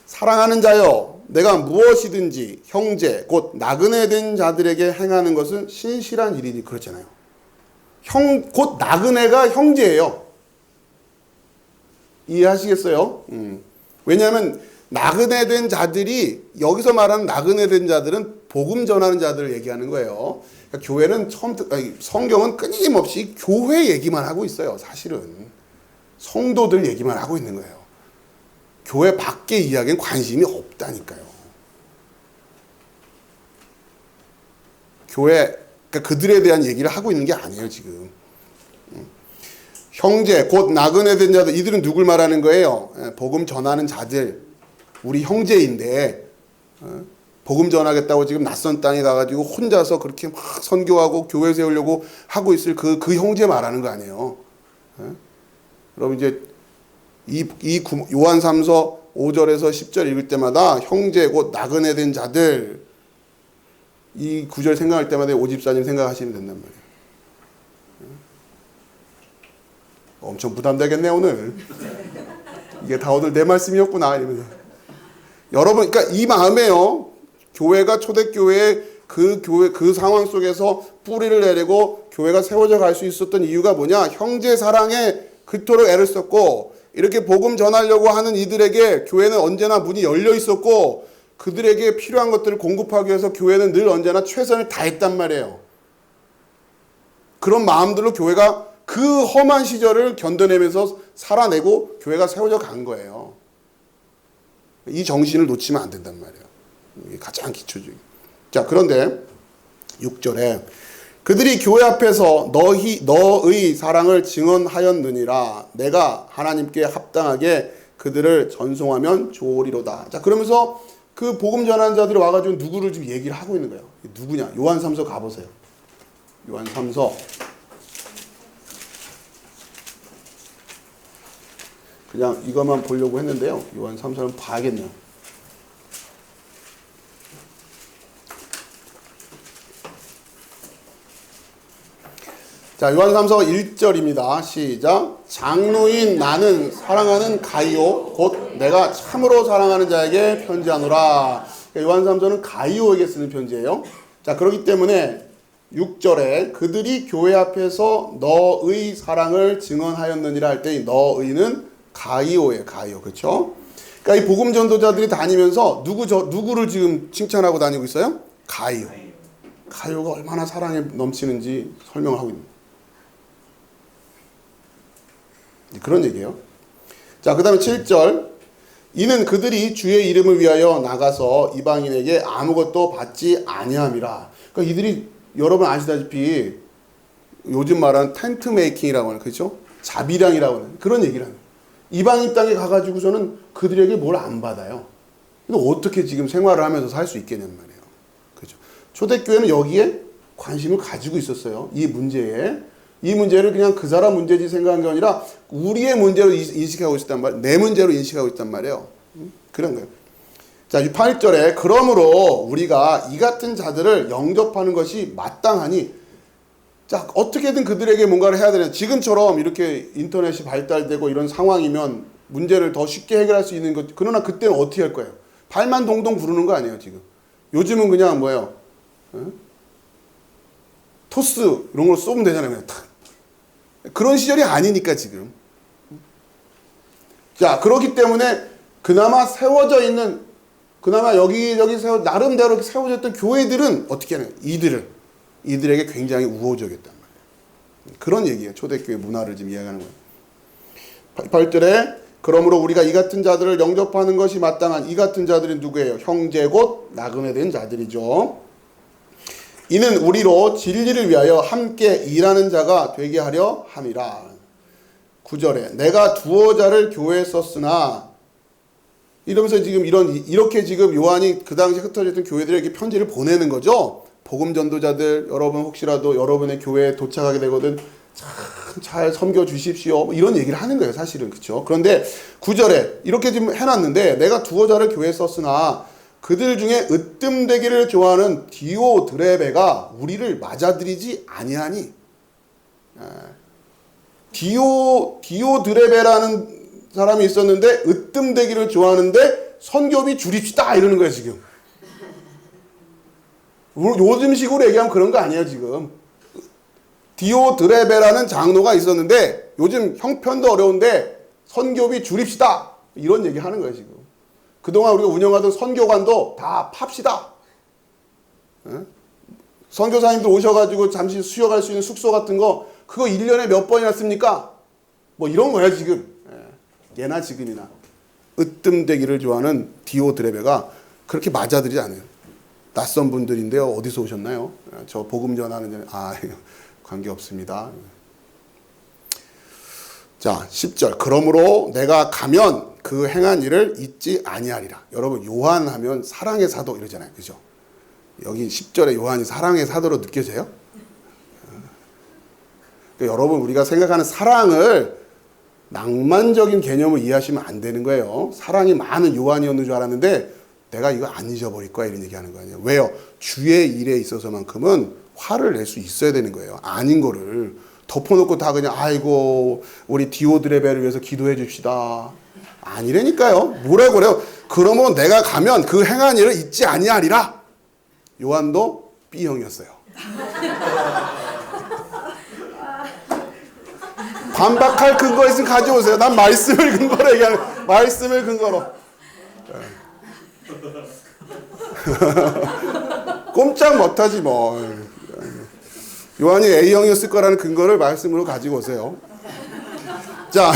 S1: 사랑하는 자여, 내가 무엇이든지 형제 곧 나그네 된 자들에게 행하는 것은 신실한 일이니. 그렇잖아요. 곧 나그네가 형제예요. 이해하시겠어요? 왜냐하면 나그네 된 자들이, 여기서 말하는 나그네 된 자들은 복음 전하는 자들을 얘기하는 거예요. 그러니까 교회는 성경은 끊임없이 교회 얘기만 하고 있어요. 사실은 성도들 얘기만 하고 있는 거예요. 교회 밖의 이야기엔 관심이 없다니까요. 교회, 그러니까 그들에 대한 얘기를 하고 있는 게 아니에요, 지금. 형제, 곧 나그네 된 자들, 이들은 누굴 말하는 거예요? 복음 전하는 자들, 우리 형제인데, 복음 전하겠다고 지금 낯선 땅에 가가지고 혼자서 그렇게 막 선교하고 교회 세우려고 하고 있을 그 형제 말하는 거 아니에요. 여러분 이제 요한삼서 5절에서 10절 읽을 때마다 형제 곧 나그네 된 자들, 이 구절 생각할 때마다 오집사님 생각하시면 된단 말이에요. 엄청 부담되겠네 오늘. 이게 다 오늘 내 말씀이었구나 이러면서. 여러분, 그러니까 이 마음에요. 교회가 초대교회의 그 상황 속에서 뿌리를 내리고 교회가 세워져 갈 수 있었던 이유가 뭐냐? 형제 사랑에 그토록 애를 썼고, 이렇게 복음 전하려고 하는 이들에게 교회는 언제나 문이 열려 있었고, 그들에게 필요한 것들을 공급하기 위해서 교회는 늘 언제나 최선을 다했단 말이에요. 그런 마음들로 교회가 그 험한 시절을 견뎌내면서 살아내고 교회가 세워져 간 거예요. 이 정신을 놓치면 안 된단 말이에요. 이게 가장 기초적인. 자, 그런데 6절에 그들이 교회 앞에서 너의 사랑을 증언하였느니라. 내가 하나님께 합당하게 그들을 전송하면 좋으리로다. 자, 그러면서 그 복음 전하는 자들이 와가지고 누구를 지금 얘기를 하고 있는 거예요. 누구냐? 요한삼서 가보세요. 요한삼서. 그냥 이것만 보려고 했는데요. 요한삼서는 봐야겠네요. 자, 요한삼서 1절입니다. 시작. 장로인 나는 사랑하는 가이오 곧 내가 참으로 사랑하는 자에게 편지하노라. 요한삼서는 가이오에게 쓰는 편지예요. 자, 그렇기 때문에 6절에 그들이 교회 앞에서 너의 사랑을 증언하였느니라 할 때 너의는 가이오예요. 가이오. 그렇죠? 그러니까 이 복음 전도자들이 다니면서 누구를 지금 칭찬하고 다니고 있어요? 가이오. 가이오가 얼마나 사랑에 넘치는지 설명을 하고 있는 거예요. 그런 얘기예요. 자, 그 다음에 7절. 이는 그들이 주의 이름을 위하여 나가서 이방인에게 아무것도 받지 아니함이라. 그러니까 이들이 여러분 아시다시피 요즘 말하는 텐트 메이킹이라고 하는, 그렇죠? 자비량이라고 하는 그런 얘기를 하는 거예요. 이방인 땅에 가가지고서는 그들에게 뭘 안 받아요. 근데 어떻게 지금 생활을 하면서 살 수 있겠냔 말이에요. 그렇죠? 초대교회는 여기에 관심을 가지고 있었어요. 이 문제에. 이 문제를 그냥 그 사람 문제지 생각한 게 아니라 우리의 문제로 인식하고 있단 말이에요. 내 문제로 인식하고 있단 말이에요. 그런 거예요. 자, 8절에 그러므로 우리가 이 같은 자들을 영접하는 것이 마땅하니, 자, 어떻게든 그들에게 뭔가를 해야 되는, 지금처럼 이렇게 인터넷이 발달되고 이런 상황이면 문제를 더 쉽게 해결할 수 있는 것. 그러나 그때는 어떻게 할 거예요? 발만 동동 부르는 거 아니에요, 지금. 요즘은 그냥 뭐예요? 토스 이런 걸 쏘면 되잖아요. 그냥 탁. 그런 시절이 아니니까 지금. 자, 그렇기 때문에 그나마 세워져 있는, 그나마 여기저기 나름대로 세워져 있던 교회들은 어떻게 하냐? 이들에게 굉장히 우호적이었단 말이에요. 그런 얘기예요. 초대교회 문화를 지금 이야기하는 거예요. 8절에 그러므로 우리가 이 같은 자들을 영접하는 것이 마땅한, 이 같은 자들이 누구예요? 형제 곧 나그네 된 자들이죠. 이는 우리로 진리를 위하여 함께 일하는 자가 되게 하려 함이라. 9절에 내가 두어 자를 교회에 썼으나 이러면서 지금 이렇게 지금 요한이 그 당시 흩어져 있던 교회들에게 편지를 보내는 거죠. 복음 전도자들 여러분 혹시라도 여러분의 교회에 도착하게 되거든 참 잘 섬겨 주십시오. 뭐 이런 얘기를 하는 거예요, 사실은. 그렇죠? 그런데 9절에 이렇게 지금 해놨는데 내가 두어 자를 교회에 썼으나 그들 중에 으뜸되기를 좋아하는 디오드레베가 우리를 맞아들이지 아니하니. 디오드레베라는 사람이 있었는데 으뜸되기를 좋아하는데 선교비 줄입시다 이러는 거예요 지금. 요즘식으로 얘기하면 그런 거 아니에요 지금. 디오드레베라는 장로가 있었는데 요즘 형편도 어려운데 선교비 줄입시다 이런 얘기 하는 거예요 지금. 그동안 우리가 운영하던 선교관도 다 팝시다. 선교사님들 오셔가지고 잠시 쉬어갈 수 있는 숙소 같은 거 그거 1년에 몇 번이나 씁니까? 뭐 이런 거야 지금. 예나 지금이나. 으뜸되기를 좋아하는 디오드레베가 그렇게 맞아들이지 않아요. 낯선 분들인데요. 어디서 오셨나요? 저 복음 전하는 데 관계없습니다. 자 10절 그러므로 내가 가면 그 행한 일을 잊지 아니하리라. 여러분 요한 하면 사랑의 사도 이러잖아요. 그죠? 여기 10절에 요한이 사랑의 사도로 느껴져요? 그러니까 여러분 우리가 생각하는 사랑을 낭만적인 개념을 이해하시면 안 되는 거예요. 사랑이 많은 요한이었는 줄 알았는데 내가 이거 안 잊어버릴 거야 이런 얘기하는 거 아니에요. 왜요? 주의 일에 있어서만큼은 화를 낼 수 있어야 되는 거예요. 아닌 거를 덮어놓고 다 그냥 아이고 우리 디오드레베를 위해서 기도해 줍시다. 아니라니까요. 뭐라고 그래요? 그러면 내가 가면 그 행한 일을 잊지 아니하리라. 요한도 B형이었어요. 반박할 근거 있으면 가져오세요. 난 말씀을 근거로 얘기하는 말씀을 근거로. 꼼짝 못하지 뭐. 요한이 A형이었을 거라는 근거를 말씀으로 가지고 오세요. 자,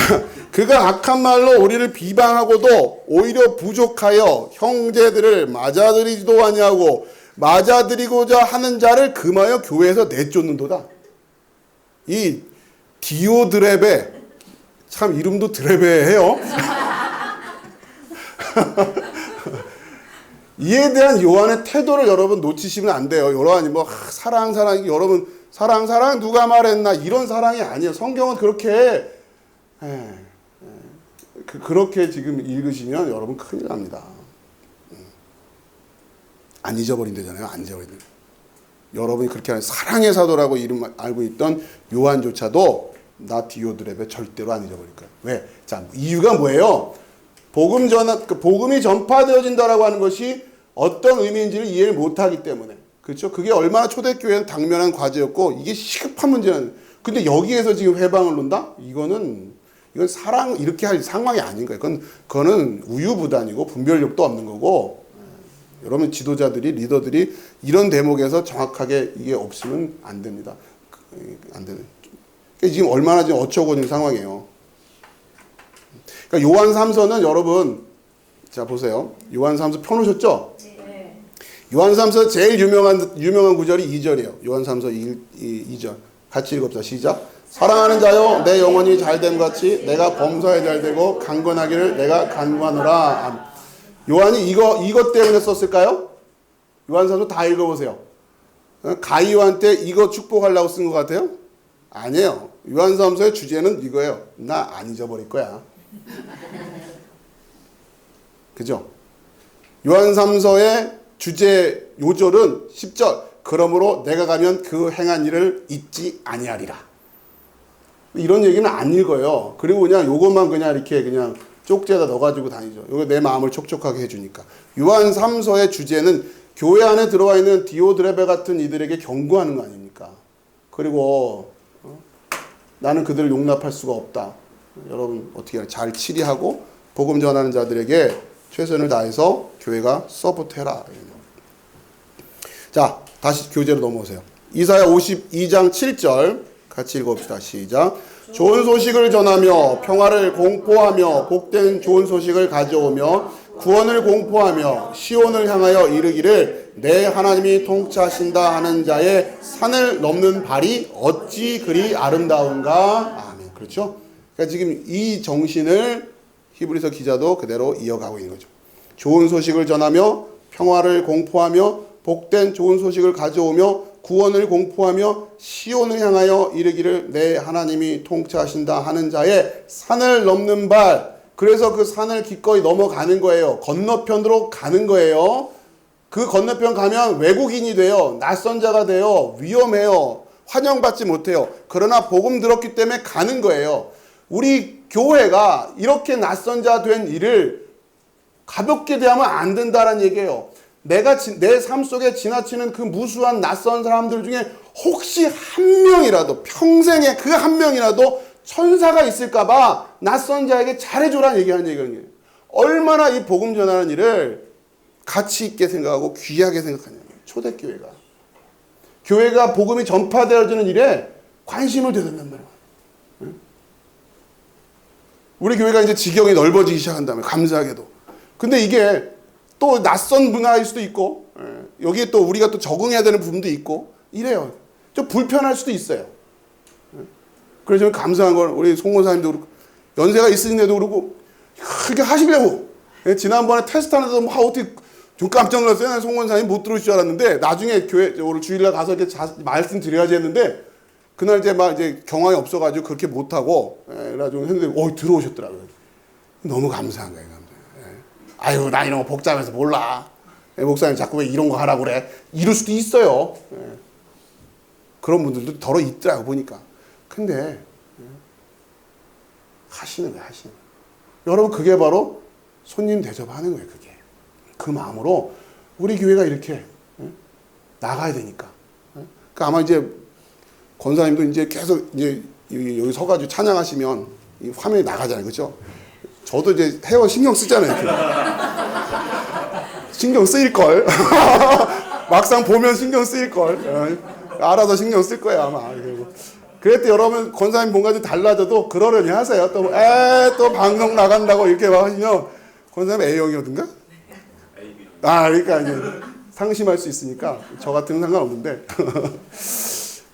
S1: 그가 악한 말로 우리를 비방하고도 오히려 부족하여 형제들을 맞아들이지도 아니하고 맞아들이고자 하는 자를 금하여 교회에서 내쫓는도다. 이 디오드레베 참 이름도 드레베예요. 이에 대한 요한의 태도를 여러분 놓치시면 안 돼요. 요한이 뭐 사랑 여러분 사랑 누가 말했나 이런 사랑이 아니에요. 성경은 그렇게 그렇게 지금 읽으시면 여러분 큰일 납니다. 안 잊어버린다잖아요. 안 잊어버린다. 여러분이 그렇게 하는 사랑의 사도라고 이름 알고 있던 요한조차도 나 디오드레베 절대로 안 잊어버릴 거예요. 왜? 자, 이유가 뭐예요? 복음이 전파되어진다라고 하는 것이 어떤 의미인지를 이해를 못하기 때문에. 그렇죠? 그게 얼마나 초대교회는 당면한 과제였고 이게 시급한 문제는. 근데 여기에서 지금 회방을 놓는다? 이건 사랑 이렇게 할 상황이 아닌 거예요. 그거는 우유부단이고 분별력도 없는 거고. 여러분 지도자들이 리더들이 이런 대목에서 정확하게 이게 없으면 안 됩니다. 안 되는. 그러니까 지금 얼마나 지금 어처구니 상황이에요. 그러니까 요한 3서는 여러분 자 보세요. 요한 3서 펴놓으셨죠?
S2: 네.
S1: 요한 3서 제일 유명한 구절이 2절이에요. 요한 3서 2절 같이 읽읍시다. 시작. 사랑하는 자여 내 영혼이 잘됨 같이 내가 범사에 잘되고 강건하기를 내가 간구하노라. 요한이 이것 때문에 썼을까요? 요한 3서 다 읽어보세요. 가이오한테 이거 축복하려고 쓴 것 같아요? 아니에요. 요한 3서의 주제는 이거예요. 나 안 잊어버릴 거야. 그죠? 요한 3서의 주제 요절은 10절. 그러므로 내가 가면 그 행한 일을 잊지 아니하리라. 이런 얘기는 안 읽어요. 그리고 그냥 요것만 그냥 이렇게 그냥 쪽지에다 넣어가지고 다니죠. 이거 내 마음을 촉촉하게 해주니까. 요한 3서의 주제는 교회 안에 들어와 있는 디오드레베 같은 이들에게 경고하는 거 아닙니까? 그리고 나는 그들을 용납할 수가 없다. 여러분 어떻게 하냐? 잘 치리하고 복음 전하는 자들에게 최선을 다해서 교회가 서포트해라. 자, 다시 교재로 넘어오세요. 이사야 52장 7절 같이 읽어봅시다. 시작. 좋은 소식을 전하며 평화를 공포하며 복된 좋은 소식을 가져오며 구원을 공포하며 시온을 향하여 이르기를 내 하나님이 통치하신다 하는 자의 산을 넘는 발이 어찌 그리 아름다운가. 아멘. 그렇죠? 그러니까 지금 이 정신을 히브리서 기자도 그대로 이어가고 있는 거죠. 좋은 소식을 전하며 평화를 공포하며 복된 좋은 소식을 가져오며 구원을 공포하며 시온을 향하여 이르기를 내 하나님이 통치하신다 하는 자의 산을 넘는 발. 그래서 그 산을 기꺼이 넘어가는 거예요. 건너편으로 가는 거예요. 그 건너편 가면 외국인이 돼요. 낯선 자가 돼요. 위험해요. 환영받지 못해요. 그러나 복음 들었기 때문에 가는 거예요. 우리 교회가 이렇게 낯선 자 된 일을 가볍게 대하면 안 된다는 얘기예요. 내가 내 삶 속에 지나치는 그 무수한 낯선 사람들 중에 혹시 한 명이라도 평생에 그 한 명이라도 천사가 있을까봐 낯선 자에게 잘해줘라는 얘기하는 얘기예요. 얼마나 이 복음 전하는 일을 가치 있게 생각하고 귀하게 생각하냐면 초대교회가 교회가 복음이 전파되어지는 일에 관심을 대든단 말이에요. 우리 교회가 이제 지경이 넓어지기 시작한다면 감사하게도. 근데 이게 또 낯선 문화일 수도 있고 여기에 또 우리가 또 적응해야 되는 부분도 있고 이래요. 좀 불편할 수도 있어요. 그래서 감사한 건 우리 송원사님도 그렇고 연세가 있으신데도 그러고 그렇게 하시려고. 지난번에 테스트하는데도 뭐 어떻게 좀 깜짝 놀랐어요. 송원사님 못 들어오실 줄 알았는데 나중에 교회 오늘 주일날 가서 이렇게 말씀드려야지 했는데 그날 이제 경황이 없어가지고 그렇게 못하고 그래가지고 했는데 들어오셨더라고요. 너무 감사한 거예요. 아유 나 이런 거 복잡해서 몰라. 목사님 자꾸 왜 이런 거 하라고 그래. 이럴 수도 있어요. 그런 분들도 더러 있더라고 보니까. 근데 하시는 거예요. 하시는 거예요. 여러분 그게 바로 손님 대접하는 거예요. 그게. 그 마음으로 우리 교회가 이렇게 나가야 되니까. 그러니까 아마 이제 권사님도 이제 계속 이제 여기 서가지고 찬양하시면 이 화면이 나가잖아요. 그렇죠? 저도 이제 헤어 신경 쓰잖아요. 신경 쓰일걸. 막상 보면 신경 쓰일걸. 알아서 신경 쓸 거예요, 아마. 그랬더니 여러분, 권사님 뭔가 좀 달라져도 그러려니 하세요. 또 방송 나간다고 이렇게 막 하시면, 권사님 A형이었던가? 그러니까 이제 상심할 수 있으니까, 저 같으면 상관없는데.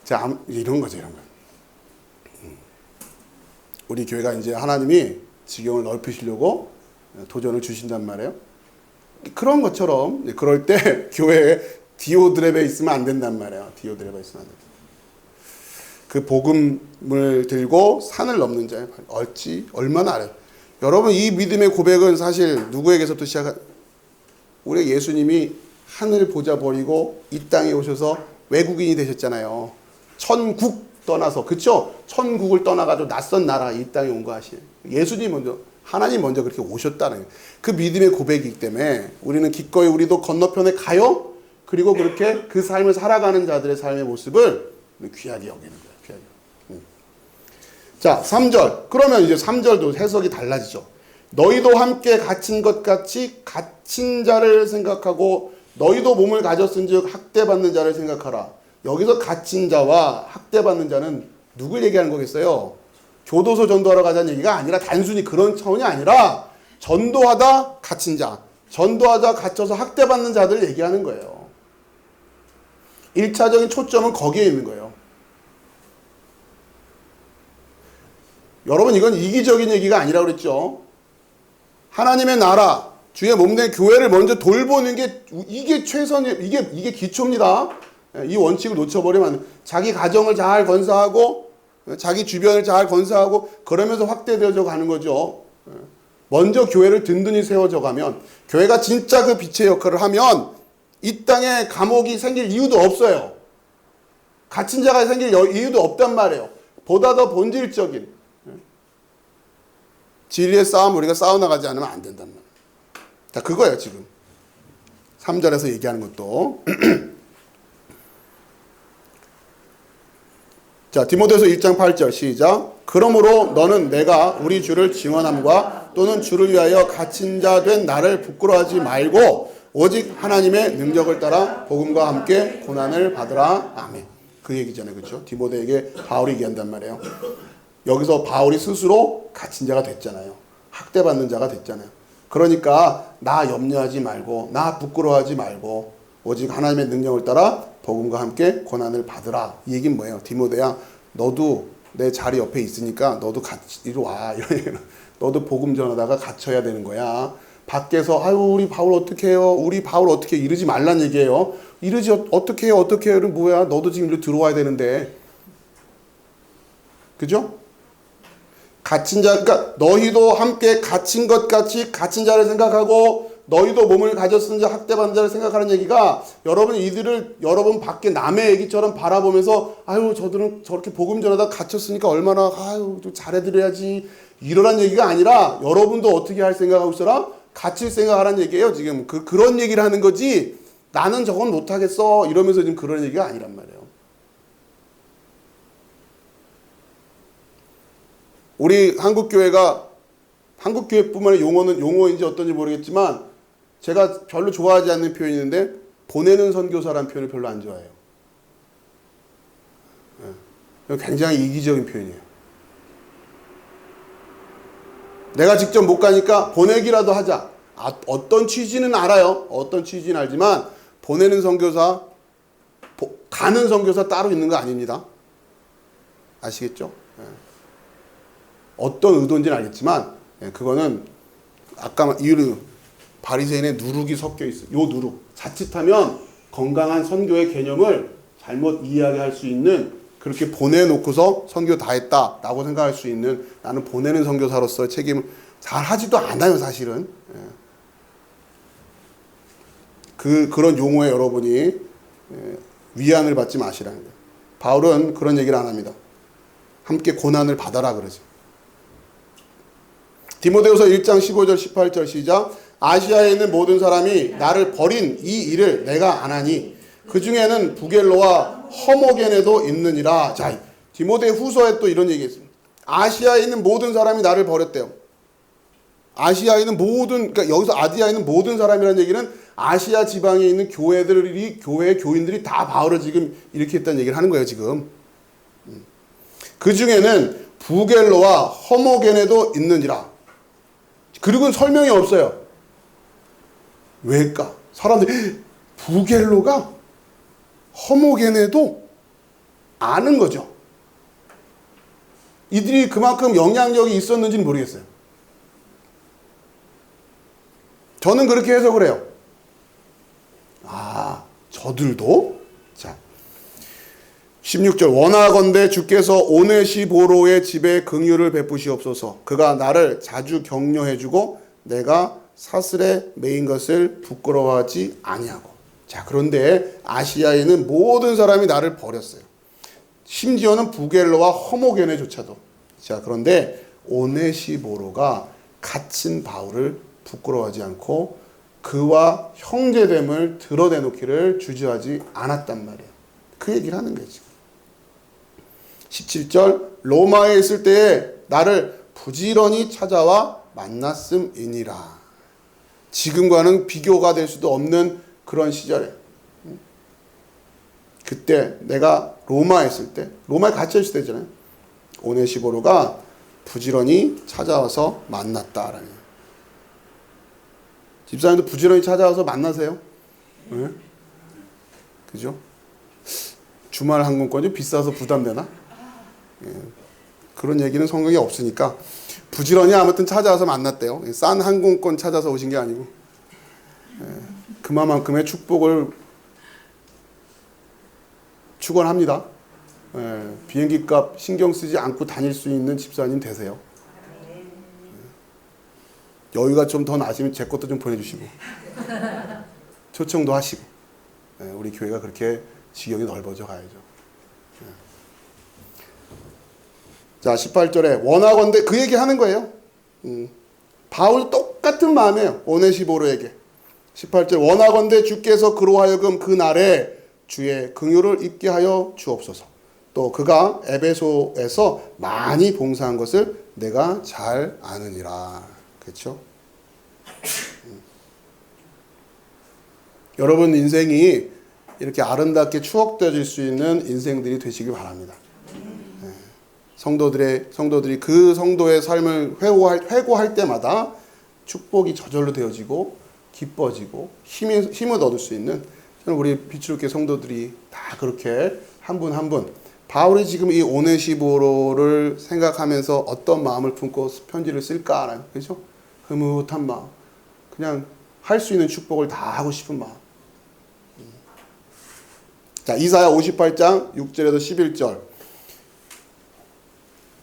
S1: 자, 이런 거죠, 이런 거. 우리 교회가 이제 하나님이 지경을 넓히시려고 도전을 주신단 말이에요. 그런 것처럼 그럴 때 교회에 디오드랩에 있으면 안 된단 말이에요. 디오드랩에 있으면 안 된다. 그 복음을 들고 산을 넘는 자예요. 얼마나 알아요. 여러분 이 믿음의 고백은 사실 누구에게서부터 우리 예수님이 하늘 보좌 버리고 이 땅에 오셔서 외국인이 되셨잖아요. 천국 떠나서 그쵸? 천국을 떠나가지고 낯선 나라 이 땅에 온 거 아시에요? 예수님 먼저 하나님 먼저 그렇게 오셨다는 그 믿음의 고백이기 때문에 우리는 기꺼이 우리도 건너편에 가요. 그리고 그렇게 그 삶을 살아가는 자들의 삶의 모습을 귀하게 여기는 거예요. 귀하게. 자, 3절. 그러면 이제 3절도 해석이 달라지죠. 너희도 함께 갇힌 것 같이 갇힌 자를 생각하고 너희도 몸을 가졌은즉 학대받는 자를 생각하라. 여기서 갇힌 자와 학대받는 자는 누굴 얘기하는 거겠어요? 교도소 전도하러 가자는 얘기가 아니라 단순히 그런 차원이 아니라 전도하다 갇힌 자, 전도하다 갇혀서 학대받는 자들 얘기하는 거예요. 1차적인 초점은 거기에 있는 거예요. 여러분 이건 이기적인 얘기가 아니라 그랬죠. 하나님의 나라, 주의 몸된 교회를 먼저 돌보는 게 이게 이게 기초입니다. 이 원칙을 놓쳐버리면 안 돼요. 자기 가정을 잘 건사하고 자기 주변을 잘 건사하고 그러면서 확대되어져 가는 거죠. 먼저 교회를 든든히 세워져 가면 교회가 진짜 그 빛의 역할을 하면 이 땅에 감옥이 생길 이유도 없어요. 갇힌 자가 생길 이유도 없단 말이에요. 보다 더 본질적인 진리의 싸움 우리가 싸워나가지 않으면 안 된단 말이에요. 자, 그거예요 지금 3절에서 얘기하는 것도. 자, 디모데서 1장 8절 시작. 그러므로 너는 내가 우리 주를 증언함과 또는 주를 위하여 갇힌 자 된 나를 부끄러워하지 말고 오직 하나님의 능력을 따라 복음과 함께 고난을 받으라. 아멘. 그 얘기잖아요. 그렇죠? 디모데에게 바울이 얘기한단 말이에요. 여기서 바울이 스스로 갇힌 자가 됐잖아요. 학대받는 자가 됐잖아요. 그러니까 나 염려하지 말고 나 부끄러워하지 말고 오직 하나님의 능력을 따라 복음과 함께 고난을 받으라. 이 얘기는 뭐예요? 디모데야, 너도 내 자리 옆에 있으니까 너도 같이 이리 와. 이런 얘기는. 너도 복음 전하다가 갇혀야 되는 거야. 밖에서 아유 우리 바울 어떻게 해요? 우리 바울 어떻게 해요? 이러지 말란 얘기예요. 이러지 어떻게 해요? 어떻게 해요? 뭐야? 너도 지금 이리 들어와야 되는데. 그죠? 갇힌 자, 그러니까 너희도 함께 갇힌 것 같이 갇힌 자를 생각하고 너희도 몸을 가졌은 자 학대받는 자를 생각하는 얘기가 여러분 이들을 여러분 밖에 남의 얘기처럼 바라보면서 아유 저들은 저렇게 복음 전하다 갇혔으니까 얼마나 아유 좀 잘해드려야지 이러란 얘기가 아니라 여러분도 어떻게 할 생각하고 있어라? 갇힐 생각하라는 얘기예요. 지금 그런 얘기를 하는 거지 나는 저건 못하겠어 이러면서 지금 그런 얘기가 아니란 말이에요. 우리 한국교회가 한국교회뿐만 아니라 용어인지 어떤지 모르겠지만 제가 별로 좋아하지 않는 표현이 있는데 보내는 선교사라는 표현을 별로 안 좋아해요. 굉장히 이기적인 표현이에요. 내가 직접 못 가니까 보내기라도 하자. 어떤 취지는 알아요. 어떤 취지는 알지만 보내는 선교사, 가는 선교사 따로 있는 거 아닙니다. 아시겠죠? 어떤 의도인지는 알겠지만 그거는 아까 바리새인의 누룩이 섞여 있어요. 요 누룩. 자칫하면 건강한 선교의 개념을 잘못 이해하게 할 수 있는 그렇게 보내놓고서 선교 다 했다라고 생각할 수 있는 나는 보내는 선교사로서의 책임을 잘 하지도 않아요 사실은. 그런 용어에 여러분이 위안을 받지 마시라는 거예요. 바울은 그런 얘기를 안 합니다. 함께 고난을 받아라 그러지. 디모데후서 1장 15절 18절 시작. 아시아에 있는 모든 사람이 나를 버린 이 일을 내가 안 하니 그 중에는 부겔로와 허모게네도 있느니라. 자, 디모데후서에 또 이런 얘기 있습니다. 아시아에 있는 모든 사람이 나를 버렸대요. 아시아에 있는 모든, 그러니까 여기서 아디아에 있는 모든 사람이라는 얘기는 아시아 지방에 있는 교회의 교인들이 다 바울을 지금 이렇게 했다는 얘기를 하는 거예요, 지금. 그 중에는 부겔로와 허모게네도 있느니라. 그리고는 설명이 없어요. 왜일까? 사람들이 부겔로가 허모게네도 아는 거죠. 이들이 그만큼 영향력이 있었는지는 모르겠어요. 저는 그렇게 해석을 해요. 아, 저들도? 자, 16절 원하건대 주께서 오네시보로의 집에 긍휼을 베푸시옵소서. 그가 나를 자주 격려해주고 내가 사슬에 매인 것을 부끄러워하지 아니하고. 자, 그런데 아시아에는 모든 사람이 나를 버렸어요. 심지어는 부겔로와 허모게네조차도. 자, 그런데 오네시보로가 갇힌 바울을 부끄러워하지 않고 그와 형제됨을 드러내놓기를 주저하지 않았단 말이에요. 그 얘기를 하는 거예요, 지금. 17절 로마에 있을 때에 나를 부지런히 찾아와 만났음이니라. 지금과는 비교가 될 수도 없는 그런 시절에 그때 내가 로마에 있을 때 로마에 갇혀 있을 때잖아요. 오네시보로가 부지런히 찾아와서 만났다라는. 집사님도 부지런히 찾아와서 만나세요? 네? 그죠? 주말 항공권이 비싸서 부담되나? 예. 그런 얘기는 성경에 없으니까 부지런히 아무튼 찾아와서 만났대요. 싼 항공권 찾아서 오신 게 아니고 그만큼의 축복을 축원합니다. 비행기 값 신경 쓰지 않고 다닐 수 있는 집사님 되세요. 여유가 좀 더 나시면 제 것도 좀 보내주시고 초청도 하시고 우리 교회가 그렇게 지경이 넓어져 가야죠. 자, 18절에 원하건대 그 얘기 하는 거예요. 바울 똑같은 마음이에요. 오네시보로에게. 18절 원하건대 주께서 그로 하여금 그 날에 주의 긍휼을 입게 하여 주옵소서. 또 그가 에베소에서 많이 봉사한 것을 내가 잘 아느니라. 그렇죠? 여러분 인생이 이렇게 아름답게 추억되어질 수 있는 인생들이 되시길 바랍니다. 성도들이 그 성도의 삶을 회고할 때마다 축복이 저절로 되어지고 기뻐지고 힘을 얻을 수 있는 우리 빛으로교회 성도들이 다 그렇게 한 분 한 분 바울이 지금 이 오네시보로를 생각하면서 어떤 마음을 품고 편지를 쓸까? 그렇죠? 흐뭇한 마음. 그냥 할 수 있는 축복을 다 하고 싶은 마음. 자, 이사야 58장 6절에서 11절.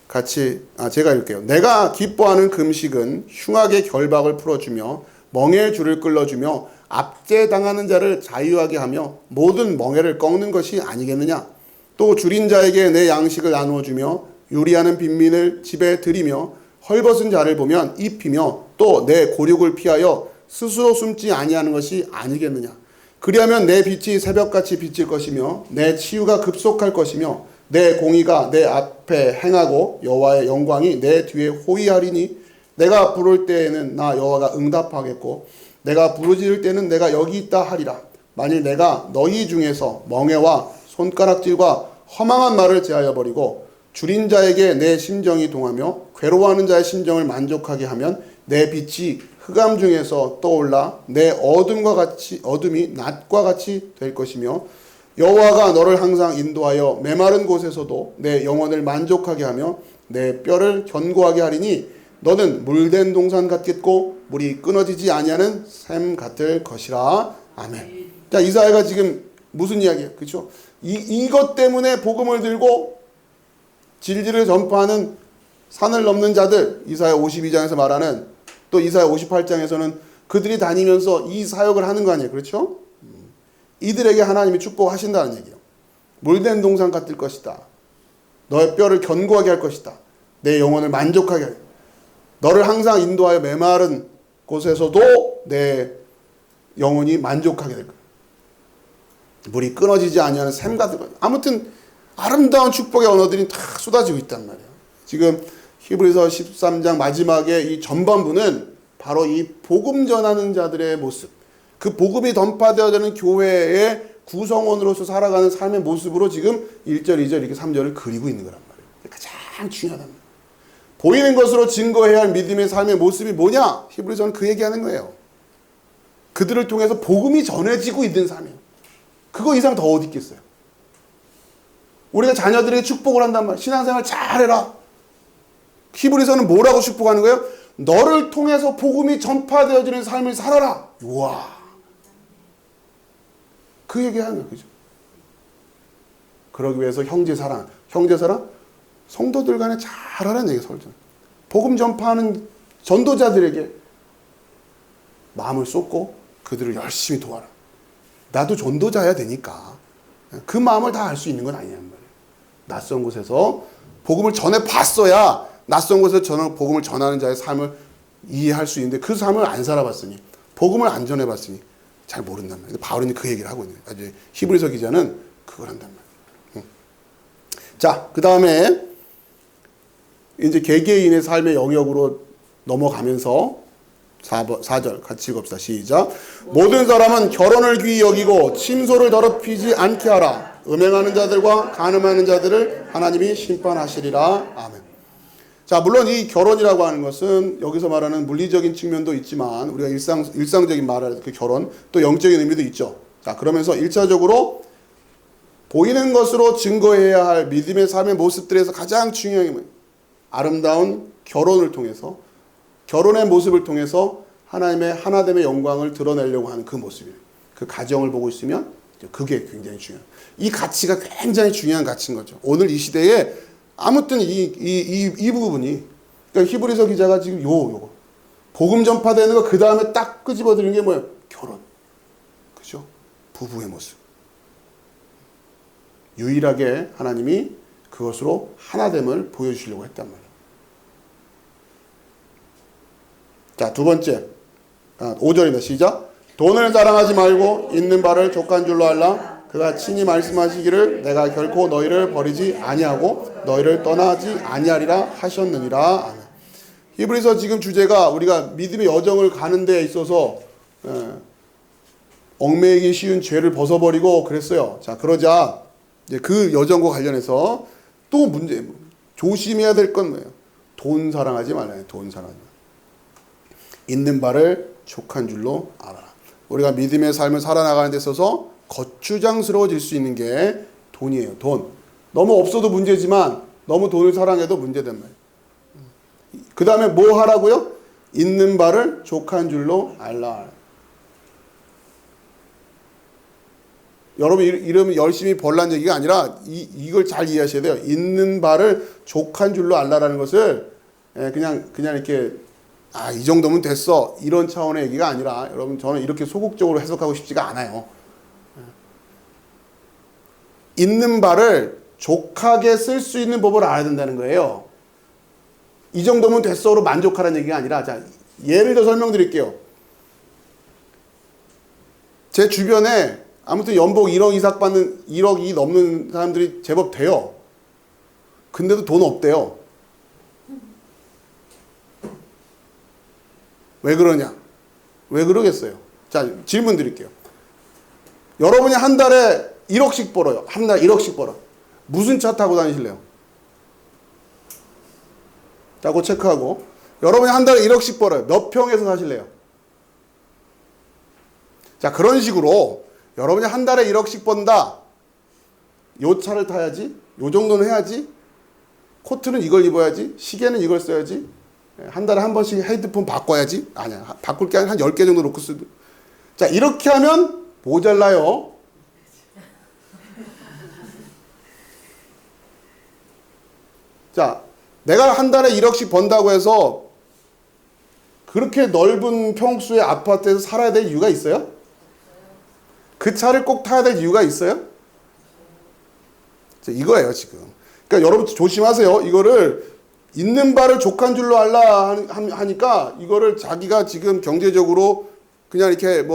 S1: 같이 제가 읽을게요. 내가 기뻐하는 금식은 흉악의 결박을 풀어주며 멍에의 줄을 끌어주며 압제당하는 자를 자유하게 하며 모든 멍에를 꺾는 것이 아니겠느냐. 또 줄인 자에게 내 양식을 나누어 주며 요리하는 빈민을 집에 들이며 헐벗은 자를 보면 입히며 또 내 고륙을 피하여 스스로 숨지 아니하는 것이 아니겠느냐. 그리하면 내 빛이 새벽같이 비칠 것이며 내 치유가 급속할 것이며 내 공의가 내 앞에 행하고 여호와의 영광이 내 뒤에 호위하리니 내가 부를 때에는 나 여호와가 응답하겠고 내가 부르짖을 때는 내가 여기 있다 하리라. 만일 내가 너희 중에서 멍에와 손가락질과 허망한 말을 제하여 버리고 줄인 자에게 내 심정이 동하며 괴로워하는 자의 심정을 만족하게 하면 내 빛이 흑암 중에서 떠올라 내 어둠이 낮과 같이 될 것이며 여호와가 너를 항상 인도하여 메마른 곳에서도 내 영혼을 만족하게 하며 내 뼈를 견고하게 하리니 너는 물된 동산 같겠고 물이 끊어지지 아니하는 샘 같을 것이라. 아멘. 자, 이사야가 지금 무슨 이야기예요? 그렇죠? 이것 때문에 복음을 들고 진리를 전파하는 산을 넘는 자들, 이사야 52장에서 말하는, 또 이사야 58장에서는 그들이 다니면서 이 사역을 하는 거 아니에요. 그렇죠? 이들에게 하나님이 축복하신다는 얘기예요. 물된 동산 같을 것이다. 너의 뼈를 견고하게 할 것이다. 내 영혼을 만족하게 할. 너를 항상 인도하여 메마른 곳에서도 내 영혼이 만족하게 될 거야. 물이 끊어지지 아니하는 샘 같은 거야. 아무튼 아름다운 축복의 언어들이 다 쏟아지고 있단 말이에요. 지금 히브리서 13장 마지막에 이 전반부는 바로 이 복음 전하는 자들의 모습, 그 복음이 전파되어지는 교회의 구성원으로서 살아가는 삶의 모습으로 지금 1절, 2절, 이렇게 3절을 그리고 있는 거란 말이에요. 가장 중요하단 말이에요. 보이는 것으로 증거해야 할 믿음의 삶의 모습이 뭐냐? 히브리서는 그 얘기하는 거예요. 그들을 통해서 복음이 전해지고 있는 삶이에요. 그거 이상 더 어디 있겠어요? 우리가 자녀들에게 축복을 한단 말이에요. 신앙생활 잘해라. 히브리서는 뭐라고 축복하는 거예요? 너를 통해서 복음이 전파되어지는 삶을 살아라. 우와. 그 얘기하는 거예요. 그죠? 그러기 위해서 형제사랑. 성도들 간에 잘하라는 얘기예요. 설정. 복음 전파하는 전도자들에게 마음을 쏟고 그들을 열심히 도와라. 나도 전도자야 되니까 그 마음을 다 알 수 있는 건 아니란 말이에요. 낯선 곳에서 복음을 전해봤어야 낯선 곳에서 복음을 전하는 자의 삶을 이해할 수 있는데 그 삶을 안 살아봤으니 복음을 안 전해봤으니 잘 모른단 말이에요. 바울은 그 얘기를 하고 있는 거예요. 히브리서 기자는 그걸 한단 말이에요. 자, 그 다음에 이제 개개인의 삶의 영역으로 넘어가면서 4절 같이 읽읍시다. 시작. 모든 사람은 결혼을 귀히 여기고 침소를 더럽히지 않게 하라. 음행하는 자들과 간음하는 자들을 하나님이 심판하시리라. 아멘. 자, 물론 이 결혼이라고 하는 것은 여기서 말하는 물리적인 측면도 있지만 우리가 일상적인 말할 그 결혼 또 영적인 의미도 있죠. 자, 그러면서 1차적으로 보이는 것으로 증거해야 할 믿음의 삶의 모습들에서 가장 중요한 게 뭐예요? 아름다운 결혼을 통해서 결혼의 모습을 통해서 하나님의 하나됨의 영광을 드러내려고 하는 그 모습이에요. 그 가정을 보고 있으면 그게 굉장히 중요해요. 이 가치가 굉장히 중요한 가치인 거죠. 오늘 이 시대에 아무튼 이 부분이 그러니까 히브리서 기자가 지금 요거 복음 전파되는 거 그 다음에 딱 끄집어드리는 게 뭐예요? 결혼. 그죠? 부부의 모습. 유일하게 하나님이 그것으로 하나됨을 보여주시려고 했단 말이에요. 자, 두 번째 5절입니다. 시작. 돈을 자랑하지 말고 있는 바를 족한 줄로 알라. 그가 친히 말씀하시기를 내가 결코 너희를 버리지 아니하고 너희를 떠나지 아니하리라 하셨느니라. 아멘. 히브리서 지금 주제가 우리가 믿음의 여정을 가는 데 있어서 얽매이기 쉬운 죄를 벗어버리고 그랬어요. 자, 그러자 이제 그 여정과 관련해서 또 문제, 조심해야 될 건 뭐예요? 돈 사랑하지 말아요. 돈 사랑하지 말아요. 있는 바를 족한 줄로 알아라. 우리가 믿음의 삶을 살아나가는 데 있어서 거추장스러워질 수 있는 게 돈이에요. 돈. 너무 없어도 문제지만 너무 돈을 사랑해도 문제된 말이에요. 그 다음에 뭐 하라고요? 있는 바를 족한 줄로 알라. 여러분 이러면 열심히 벌란 얘기가 아니라 이걸 잘 이해하셔야 돼요. 있는 바를 족한 줄로 알라라는 것을 그냥 이렇게 이 정도면 됐어 이런 차원의 얘기가 아니라 여러분 저는 이렇게 소극적으로 해석하고 싶지가 않아요. 있는 바를 족하게 쓸 수 있는 법을 알아야 된다는 거예요. 이 정도면 됐어로 만족하라는 얘기가 아니라 자 예를 들어 설명드릴게요. 제 주변에 아무튼 연봉 1억 이상 받는 1억이 넘는 사람들이 제법 돼요. 근데도 돈 없대요. 왜 그러냐? 왜 그러겠어요? 자, 질문 드릴게요. 여러분이 한 달에 1억씩 벌어요. 한 달 1억씩 벌어. 무슨 차 타고 다니실래요? 자, 그거 체크하고. 여러분이 한 달에 1억씩 벌어요. 몇 평에서 사실래요? 자, 그런 식으로 여러분이 한 달에 1억씩 번다. 요 차를 타야지. 요 정도는 해야지. 코트는 이걸 입어야지. 시계는 이걸 써야지. 한 달에 한 번씩 헤드폰 바꿔야지. 아니야. 바꿀 게 한 10개 정도 놓고 쓰도. 자, 이렇게 하면 모자라요. 자, 내가 한 달에 1억씩 번다고 해서 그렇게 넓은 평수의 아파트에서 살아야 될 이유가 있어요? 그 차를 꼭 타야 될 이유가 있어요? 자, 이거예요, 지금. 그러니까 여러분 조심하세요. 이거를 있는 바를 족한 줄로 알라 하니까 이거를 자기가 지금 경제적으로 그냥 이렇게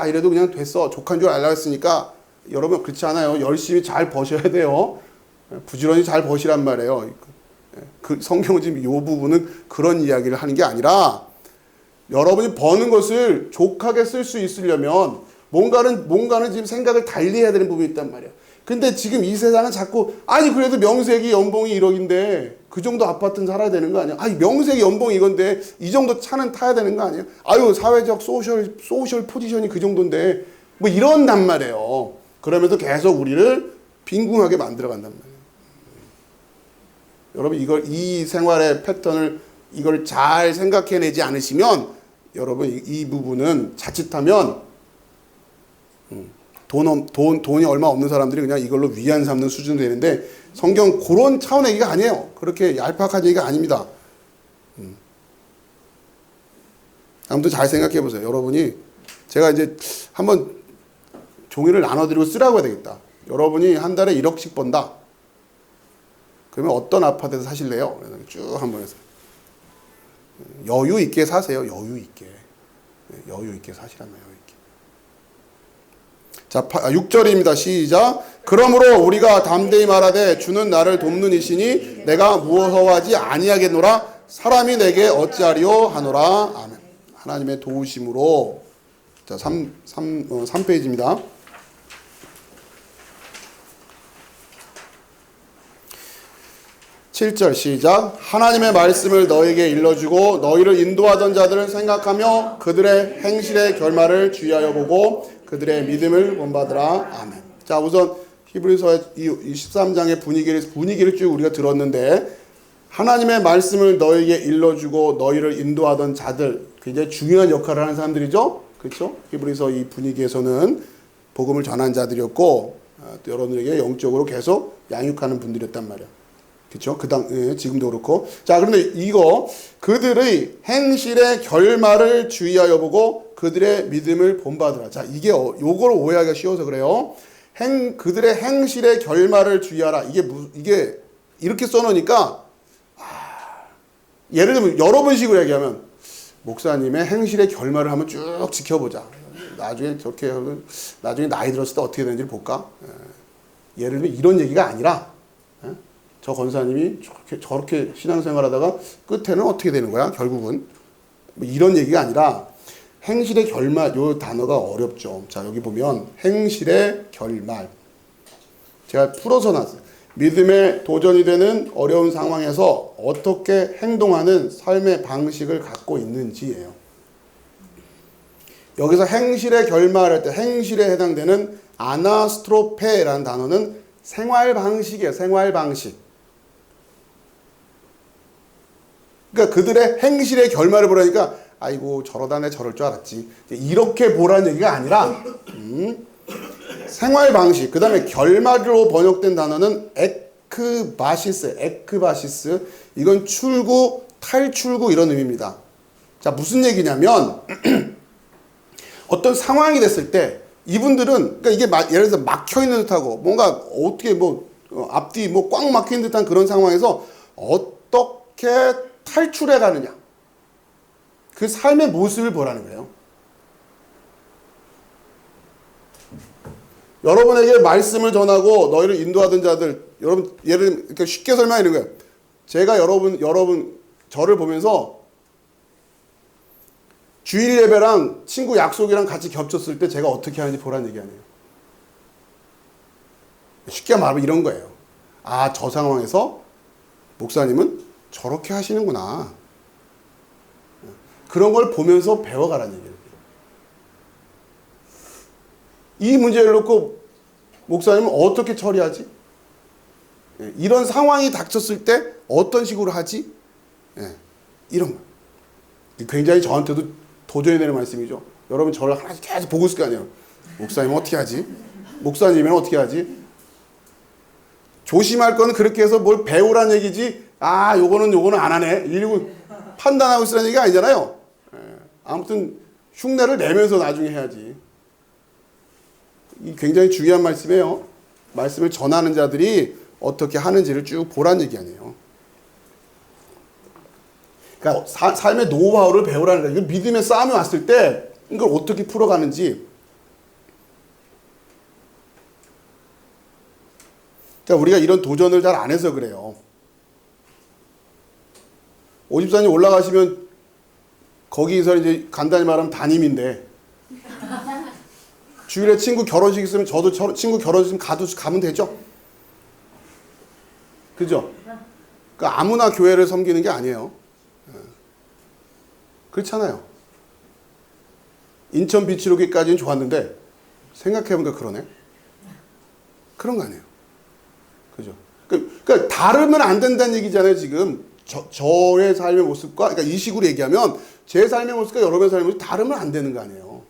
S1: 이래도 그냥 됐어. 족한 줄 알라 했으니까 여러분 그렇지 않아요. 열심히 잘 버셔야 돼요. 부지런히 잘 버시란 말이에요. 그 성경은 지금 이 부분은 그런 이야기를 하는 게 아니라 여러분이 버는 것을 족하게 쓸 수 있으려면 뭔가는 지금 생각을 달리 해야 되는 부분이 있단 말이에요. 근데 지금 이 세상은 자꾸 그래도 명색이 연봉이 1억인데 그 정도 아파트는 살아야 되는 거 아니야? 명색이 연봉이 이건데 이 정도 차는 타야 되는 거 아니에요? 사회적 소셜 포지션이 그 정도인데 이런단 말이에요. 그러면서 계속 우리를 빈궁하게 만들어 간단 말이에요. 여러분 이 생활의 패턴을 이걸 잘 생각해내지 않으시면 여러분 이 부분은 자칫하면 돈이 얼마 없는 사람들이 그냥 이걸로 위안 삼는 수준이 되는데 성경 그런 차원의 얘기가 아니에요. 그렇게 얄팍한 얘기가 아닙니다. 아무튼 잘 생각해 보세요. 여러분이 제가 이제 한번 종이를 나눠드리고 쓰라고 해야 되겠다. 여러분이 한 달에 1억씩 번다. 그러면 어떤 아파트에서 사실래요? 쭉 한번 해서 여유 있게 사세요. 여유 있게 사시란 말이에요. 자, 6절입니다. 시작. 그러므로 우리가 담대히 말하되 주는 나를 돕는 이시니 내가 무엇하지 아니하겠노라. 사람이 내게 어찌하리요 하노라. 아멘. 하나님의 도우심으로. 자, 3페이지입니다. (7절) 시작. 하나님의 말씀을 너에게 일러주고 너희를 인도하던 자들을 생각하며 그들의 행실의 결말을 주의하여 보고 그들의 믿음을 본받으라. 아멘. 자, 우선 히브리서의 이 13장의 분위기를 쭉 우리가 들었는데 하나님의 말씀을 너에게 일러주고 너희를 인도하던 자들, 굉장히 중요한 역할을 하는 사람들이죠. 그렇죠? 히브리서 이 분위기에서는 복음을 전한 자들이었고 여러분들에게 영적으로 계속 양육하는 분들이었단 말이야. 그렇죠? 지금도 그렇고. 자, 그런데 그들의 행실의 결말을 주의하여 보고 그들의 믿음을 본받으라. 자, 요걸 오해하기가 쉬워서 그래요. 그들의 행실의 결말을 주의하라. 이게 이렇게 써놓으니까 예를 들면 여러분식으로 얘기하면 목사님의 행실의 결말을 한번 쭉 지켜보자. 나중에 나중에 나이 들었을 때 어떻게 되는지를 볼까? 예를 들면 이런 얘기가 아니라 저 권사님이 저렇게 신앙생활하다가 끝에는 어떻게 되는 거야? 결국은 이런 얘기가 아니라 행실의 결말, 요 단어가 어렵죠. 자, 여기 보면 행실의 결말. 제가 풀어서 놨어요. 믿음의 도전이 되는 어려운 상황에서 어떻게 행동하는 삶의 방식을 갖고 있는지예요. 여기서 행실의 결말할 때 행실에 해당되는 아나스트로페라는 단어는 생활 방식이에요. 생활 방식. 그러니까 그들의 행실의 결말을 보라니까 아이고 저러다 내 저럴 줄 알았지. 이렇게 보라는 얘기가 아니라 생활 방식. 그 다음에 결말로 번역된 단어는 에크바시스. 에크바시스. 이건 출구, 탈출구 이런 의미입니다. 자, 무슨 얘기냐면 어떤 상황이 됐을 때 이분들은 그러니까 이게 예를 들어서 막혀 있는 듯하고 뭔가 어떻게 앞뒤 꽉 막혀 있는 듯한 그런 상황에서 어떻게 탈출해 가느냐. 그 삶의 모습을 보라는 거예요. 여러분에게 말씀을 전하고 너희를 인도하던 자들, 여러분 예를 들면 쉽게 설명하는 거예요. 제가 여러분 저를 보면서 주일 예배랑 친구 약속이랑 같이 겹쳤을 때 제가 어떻게 하는지 보라는 얘기 아니에요. 쉽게 말하면 이런 거예요. 아, 저 상황에서 목사님은 저렇게 하시는구나. 그런 걸 보면서 배워가라는 얘기예요. 이 문제를 놓고 목사님은 어떻게 처리하지? 이런 상황이 닥쳤을 때 어떤 식으로 하지? 이런 거. 굉장히 저한테도 도전해내는 말씀이죠. 여러분 저를 하나씩 계속 보고 있을 거 아니에요. 목사님은 어떻게 하지? 목사님은 어떻게 하지? 조심할 거는 그렇게 해서 뭘 배우란 얘기지. 아, 요거는 안 하네. 이러고 판단하고 있으라는 얘기가 아니잖아요. 아무튼 흉내를 내면서 나중에 해야지. 이 굉장히 중요한 말씀이에요. 말씀을 전하는 자들이 어떻게 하는지를 쭉 보란 얘기 아니에요. 그러니까 삶의 노하우를 배우라는 거예요. 믿음의 싸움이 왔을 때 이걸 어떻게 풀어가는지. 자, 우리가 이런 도전을 잘 안 해서 그래요. 오집사님 올라가시면 거기서 이제 간단히 말하면 담임인데 주일에 친구 결혼식 있으면 저도 친구 결혼식 가면 되죠? 그죠? 그러니까 아무나 교회를 섬기는 게 아니에요. 그렇잖아요. 인천 비치로기까지는 좋았는데 생각해보니까 그러네. 그런 거 아니에요. 그죠? 그러니까 다르면 안 된다는 얘기잖아요. 지금 저의 삶의 모습과 그러니까 이 식으로 얘기하면 제 삶의 모습과 여러분의 삶의 모습이 다르면 안 되는 거 아니에요.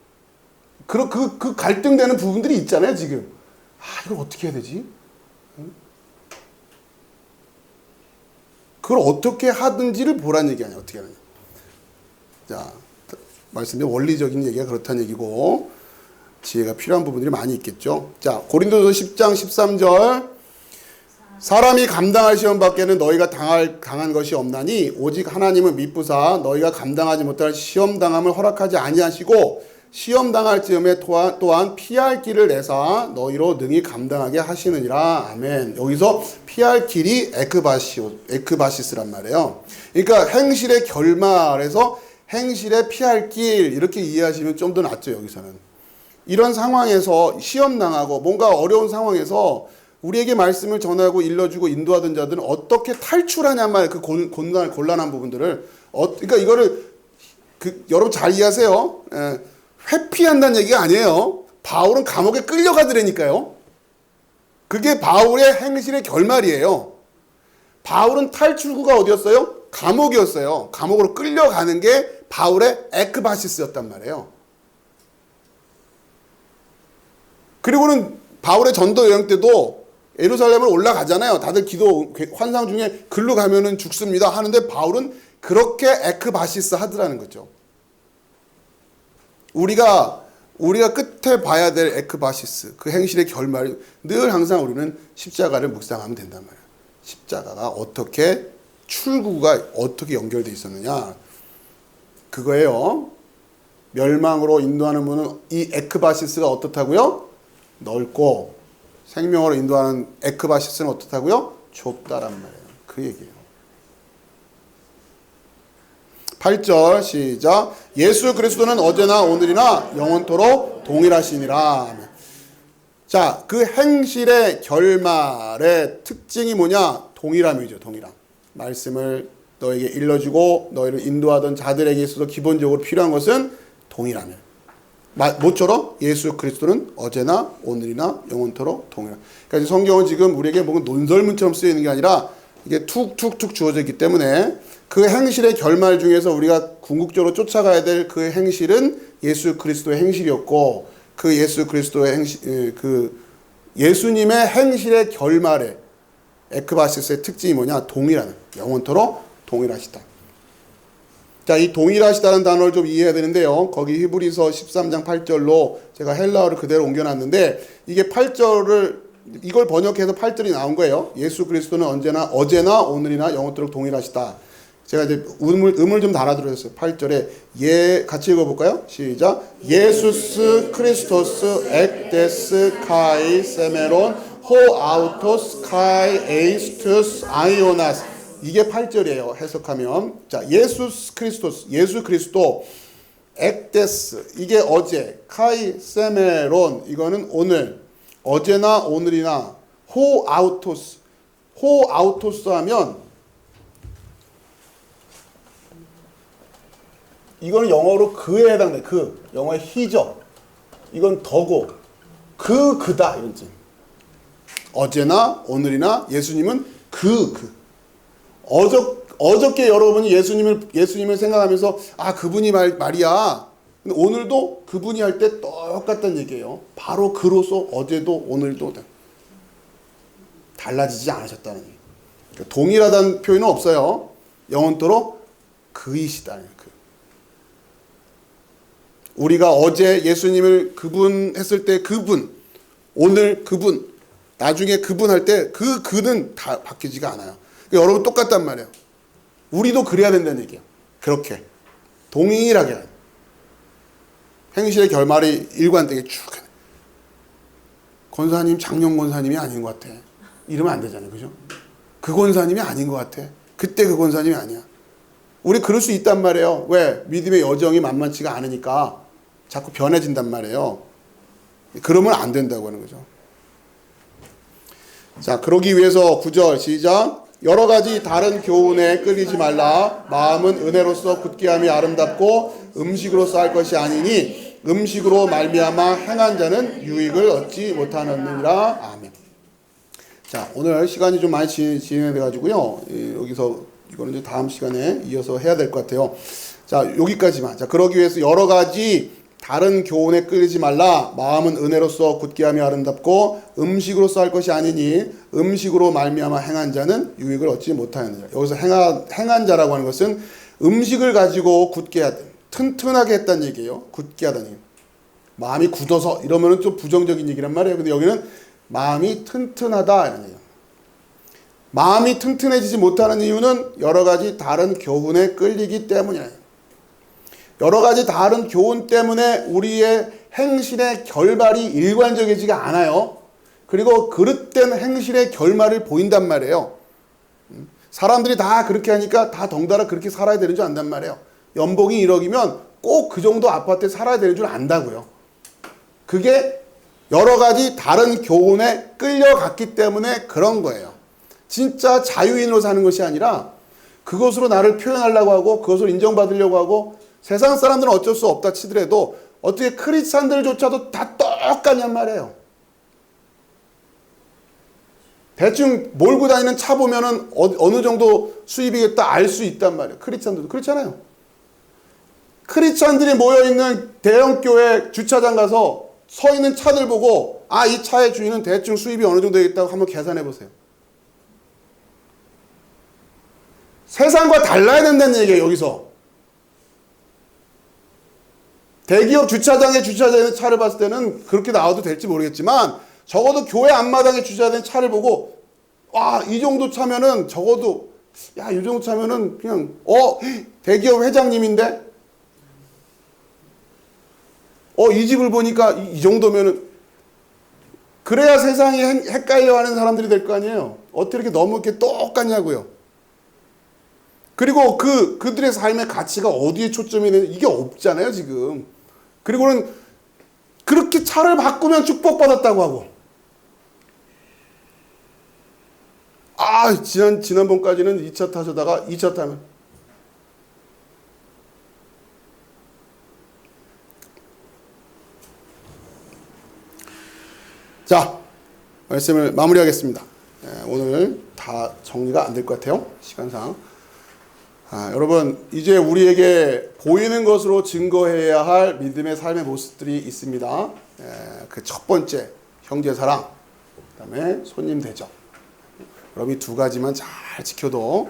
S1: 그 갈등되는 부분들이 있잖아요. 지금 이걸 어떻게 해야 되지? 그걸 어떻게 하든지를 보란 얘기 아니에요. 어떻게 하느냐. 자, 말씀드린 원리적인 얘기가 그렇다는 얘기고 지혜가 필요한 부분들이 많이 있겠죠. 자, 고린도서 10장 13절 사람이 감당할 시험 밖에는 너희가 당한 것이 없나니 오직 하나님은 미쁘사 너희가 감당하지 못할 시험 당함을 허락하지 아니하시고 시험 당할 즈음에 또한 피할 길을 내사 너희로 능히 감당하게 하시느니라. 아멘. 여기서 피할 길이 에크바시스란 말이에요. 그러니까 행실의 결말에서 행실의 피할 길 이렇게 이해하시면 좀 더 낫죠. 여기서는 이런 상황에서 시험 당하고 뭔가 어려운 상황에서 우리에게 말씀을 전하고 일러주고 인도하던 자들은 어떻게 탈출하냐 말 그 곤란한 부분들을 그러니까 이거를 여러분 잘 이해하세요. 회피한다는 얘기가 아니에요. 바울은 감옥에 끌려가더라니까요. 그게 바울의 행실의 결말이에요. 바울은 탈출구가 어디였어요? 감옥이었어요. 감옥으로 끌려가는 게 바울의 에크바시스였단 말이에요. 그리고는 바울의 전도 여행 때도 예루살렘을 올라가잖아요. 다들 기도 환상 중에 글로 가면은 죽습니다 하는데 바울은 그렇게 에크바시스 하더라는 거죠. 우리가 끝에 봐야 될 에크바시스 그 행실의 결말이 늘 항상 우리는 십자가를 묵상하면 된단 말이에요. 십자가가 어떻게 출구가 어떻게 연결되어 있었느냐 그거예요. 멸망으로 인도하는 문은 이 에크바시스가 어떻다고요? 넓고 생명으로 인도하는 에크바시스는 어떻다고요? 좁다란 말이에요. 그 얘기예요. 8절 시작. 예수 그리스도는 어제나 오늘이나 영원토록 동일하시니라. 자, 그 행실의 결말의 특징이 뭐냐? 동일함이죠. 동일함. 말씀을 너에게 일러주고 너희를 인도하던 자들에게 있어서 기본적으로 필요한 것은 동일함이에요. 모처럼 예수 그리스도는 어제나 오늘이나 영원토록 동일한. 그러니까 성경은 지금 우리에게 뭔가 논설문처럼 쓰여 있는 게 아니라 이게 툭툭툭 주어져 있기 때문에 그 행실의 결말 중에서 우리가 궁극적으로 쫓아가야 될 그 행실은 예수 그리스도의 행실이었고, 그 예수 그리스도의 행실, 그 예수님의 행실의 결말에 에크바시스의 특징이 뭐냐? 동일하는, 영원토록 동일하시다. 자, 이 동일하시다는 단어를 좀 이해해야 되는데요. 거기 히브리서 13장 8절로 제가 헬라어를 그대로 옮겨놨는데, 이게 8절을 이걸 번역해서 8절이 나온 거예요. 예수 그리스도는 언제나 어제나 오늘이나 영원토록 동일하시다. 제가 이제 음을 좀 달아드렸어요. 8절에 같이 읽어볼까요? 시작. 예수스 크리스토스 엑데스 카이 세메론 호 아우토스 카이 에이스투스 아이오나스. 이게 8절이에요. 해석하면. 자, 예수 크리스토스, 예수 그리스도, 엑데스, 이게 어제, 카이 세메론, 이거는 오늘, 어제나 오늘이나, 호 아우토스, 호 아우토스 하면, 이거는 영어로 그에 해당돼. 영어의 히죠. 이건 더고, 그다, 이런 뜻. 어제나 오늘이나 예수님은 어저께 여러분이 예수님을 생각하면서 그분이 말이야. 근데 오늘도 그분이 할 때 똑같다는 얘기예요. 바로 그로서 어제도 오늘도 달라지지 않으셨다는 얘기. 그러니까 동일하다는 표현은 없어요. 영원토록 그이시다는 그. 우리가 어제 예수님을 그분 했을 때 그분, 오늘 그분, 나중에 그분 할 때 그는 다 바뀌지가 않아요. 그러니까 여러분 똑같단 말이에요. 우리도 그래야 된다는 얘기예요. 그렇게 동일하게 행실의 결말이 일관되게 쭉. 권사님 장영 권사님이 아닌 것 같아. 이러면 안 되잖아요. 그죠? 그 권사님이 아닌 것 같아. 그때 그 권사님이 아니야. 우리 그럴 수 있단 말이에요. 왜? 믿음의 여정이 만만치가 않으니까 자꾸 변해진단 말이에요. 그러면 안 된다고 하는 거죠. 자, 그러기 위해서 9절 시작. 여러 가지 다른 교훈에 끌리지 말라. 마음은 은혜로서 굳게함이 아름답고 음식으로서 할 것이 아니니 음식으로 말미암아 행한 자는 유익을 얻지 못하느니라. 아멘. 자, 오늘 시간이 좀 많이 진행돼 가지고요. 여기서 이거는 이제 다음 시간에 이어서 해야 될 것 같아요. 자, 여기까지만. 자, 그러기 위해서 여러 가지 다른 교훈에 끌리지 말라. 마음은 은혜로서 굳게함이 아름답고 음식으로서 할 것이 아니니 음식으로 말미암아 행한 자는 유익을 얻지 못하느니라. 여기서 행한 자라고 하는 것은 음식을 가지고 굳게 하든 튼튼하게 했다는 얘기예요. 굳게 하다는 얘기. 마음이 굳어서 이러면은 좀 부정적인 얘기란 말이에요. 근데 여기는 마음이 튼튼하다 이런 얘기예요. 마음이 튼튼해지지 못하는 이유는 여러 가지 다른 교훈에 끌리기 때문이에요. 여러 가지 다른 교훈 때문에 우리의 행실의 결말이 일관적이지가 않아요. 그리고 그릇된 행실의 결말을 보인단 말이에요. 사람들이 다 그렇게 하니까 다 덩달아 그렇게 살아야 되는 줄 안단 말이에요. 연봉이 1억이면 꼭 그 정도 아파트에 살아야 되는 줄 안다고요. 그게 여러 가지 다른 교훈에 끌려갔기 때문에 그런 거예요. 진짜 자유인으로 사는 것이 아니라 그것으로 나를 표현하려고 하고 그것으로 인정받으려고 하고 세상 사람들은 어쩔 수 없다 치더라도 어떻게 크리스찬들조차도 다 똑같냔 말이에요. 대충 몰고 다니는 차 보면은 어느 정도 수입이겠다 알 수 있단 말이에요. 크리스찬들도 그렇잖아요. 크리스찬들이 모여있는 대형교회 주차장 가서 서 있는 차들 보고 이 차의 주인은 대충 수입이 어느 정도 되겠다고 한번 계산해 보세요. 세상과 달라야 된다는 얘기예요. 여기서. 대기업 주차장에 주차되는 차를 봤을 때는 그렇게 나와도 될지 모르겠지만 적어도 교회 앞마당에 주차된 차를 보고 이 정도 차면은 적어도 이 정도 차면은 그냥 대기업 회장님인데 이 집을 보니까 이 정도면은 그래야 세상이 헷갈려하는 사람들이 될 거 아니에요. 어떻게 이렇게 너무 이렇게 똑같냐고요. 그리고 그들의 삶의 가치가 어디에 초점이 되는 이게 없잖아요 지금. 그리고는 그렇게 차를 바꾸면 축복받았다고 하고 지난번까지는 2차 타셔다가 2차 타면 자, 말씀을 마무리하겠습니다. 오늘 다 정리가 안 될 것 같아요. 시간상. 여러분, 이제 우리에게 보이는 것으로 증거해야 할 믿음의 삶의 모습들이 있습니다. 그 첫 번째, 형제 사랑, 그 다음에 손님 대접. 여러분이 두 가지만 잘 지켜도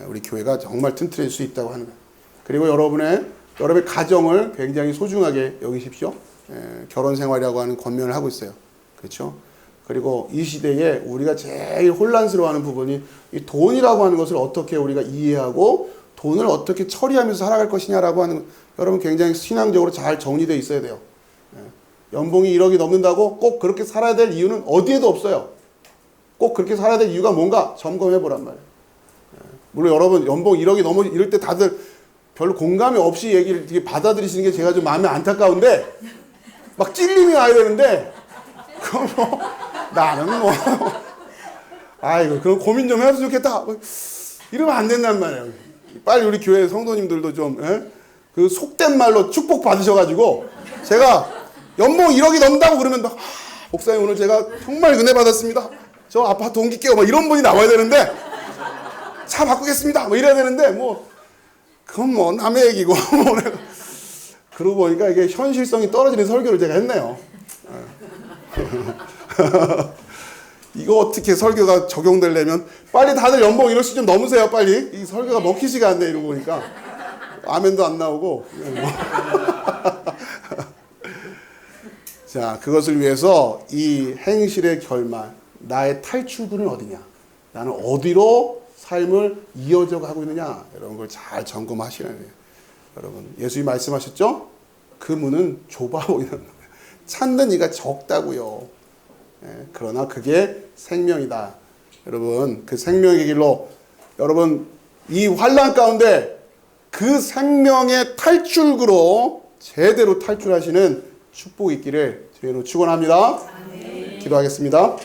S1: 우리 교회가 정말 튼튼해질 수 있다고 하는 거예요. 그리고 여러분의 가정을 굉장히 소중하게 여기십시오. 결혼 생활이라고 하는 권면을 하고 있어요. 그렇죠? 그리고 이 시대에 우리가 제일 혼란스러워하는 부분이 이 돈이라고 하는 것을 어떻게 우리가 이해하고 돈을 어떻게 처리하면서 살아갈 것이냐라고 하는, 여러분 굉장히 신앙적으로 잘 정리되어 있어야 돼요. 연봉이 1억이 넘는다고 꼭 그렇게 살아야 될 이유는 어디에도 없어요. 꼭 그렇게 살아야 될 이유가 뭔가 점검해 보란 말이에요. 물론 여러분 연봉 1억이 넘어 이럴 때 다들 별로 공감이 없이 얘기를 되게 받아들이시는 게 제가 좀 마음이 안타까운데, 막 찔림이 와야 되는데 그럼 뭐 나는 뭐 아이고 그럼 고민 좀 해봤으면 좋겠다 이러면 안 된단 말이에요. 빨리 우리 교회 성도님들도 좀 그 속된 말로 축복 받으셔가지고, 제가 연봉 1억이 넘는다고 그러면 목사님 오늘 제가 정말 은혜 받았습니다. 저 아파트 옮길게요. 뭐 이런 분이 나와야 되는데, 차 바꾸겠습니다. 뭐 이래야 되는데, 뭐 그건 뭐 남의 얘기고 뭐 그러고 보니까 이게 현실성이 떨어지는 설교를 제가 했네요. 이거 어떻게 설교가 적용되려면 빨리 다들 연봉 1억씩 좀 넘으세요. 빨리 이 설교가 먹히지가 않네. 이러고 보니까 아멘도 안 나오고. 자, 그것을 위해서 이 행실의 결말, 나의 탈출구는 어디냐, 나는 어디로 삶을 이어져 가고 있느냐, 이런 걸 잘 점검하시라는 거예요. 여러분, 예수님이 말씀하셨죠? 그 문은 좁아 보이는 거예요. 찾는 이가 적다고요. 그러나 그게 생명이다. 여러분, 그 생명의 길로, 여러분 이 환난 가운데 그 생명의 탈출구로 제대로 탈출하시는 축복이 있기를 주님으로 축원합니다. 기도하겠습니다.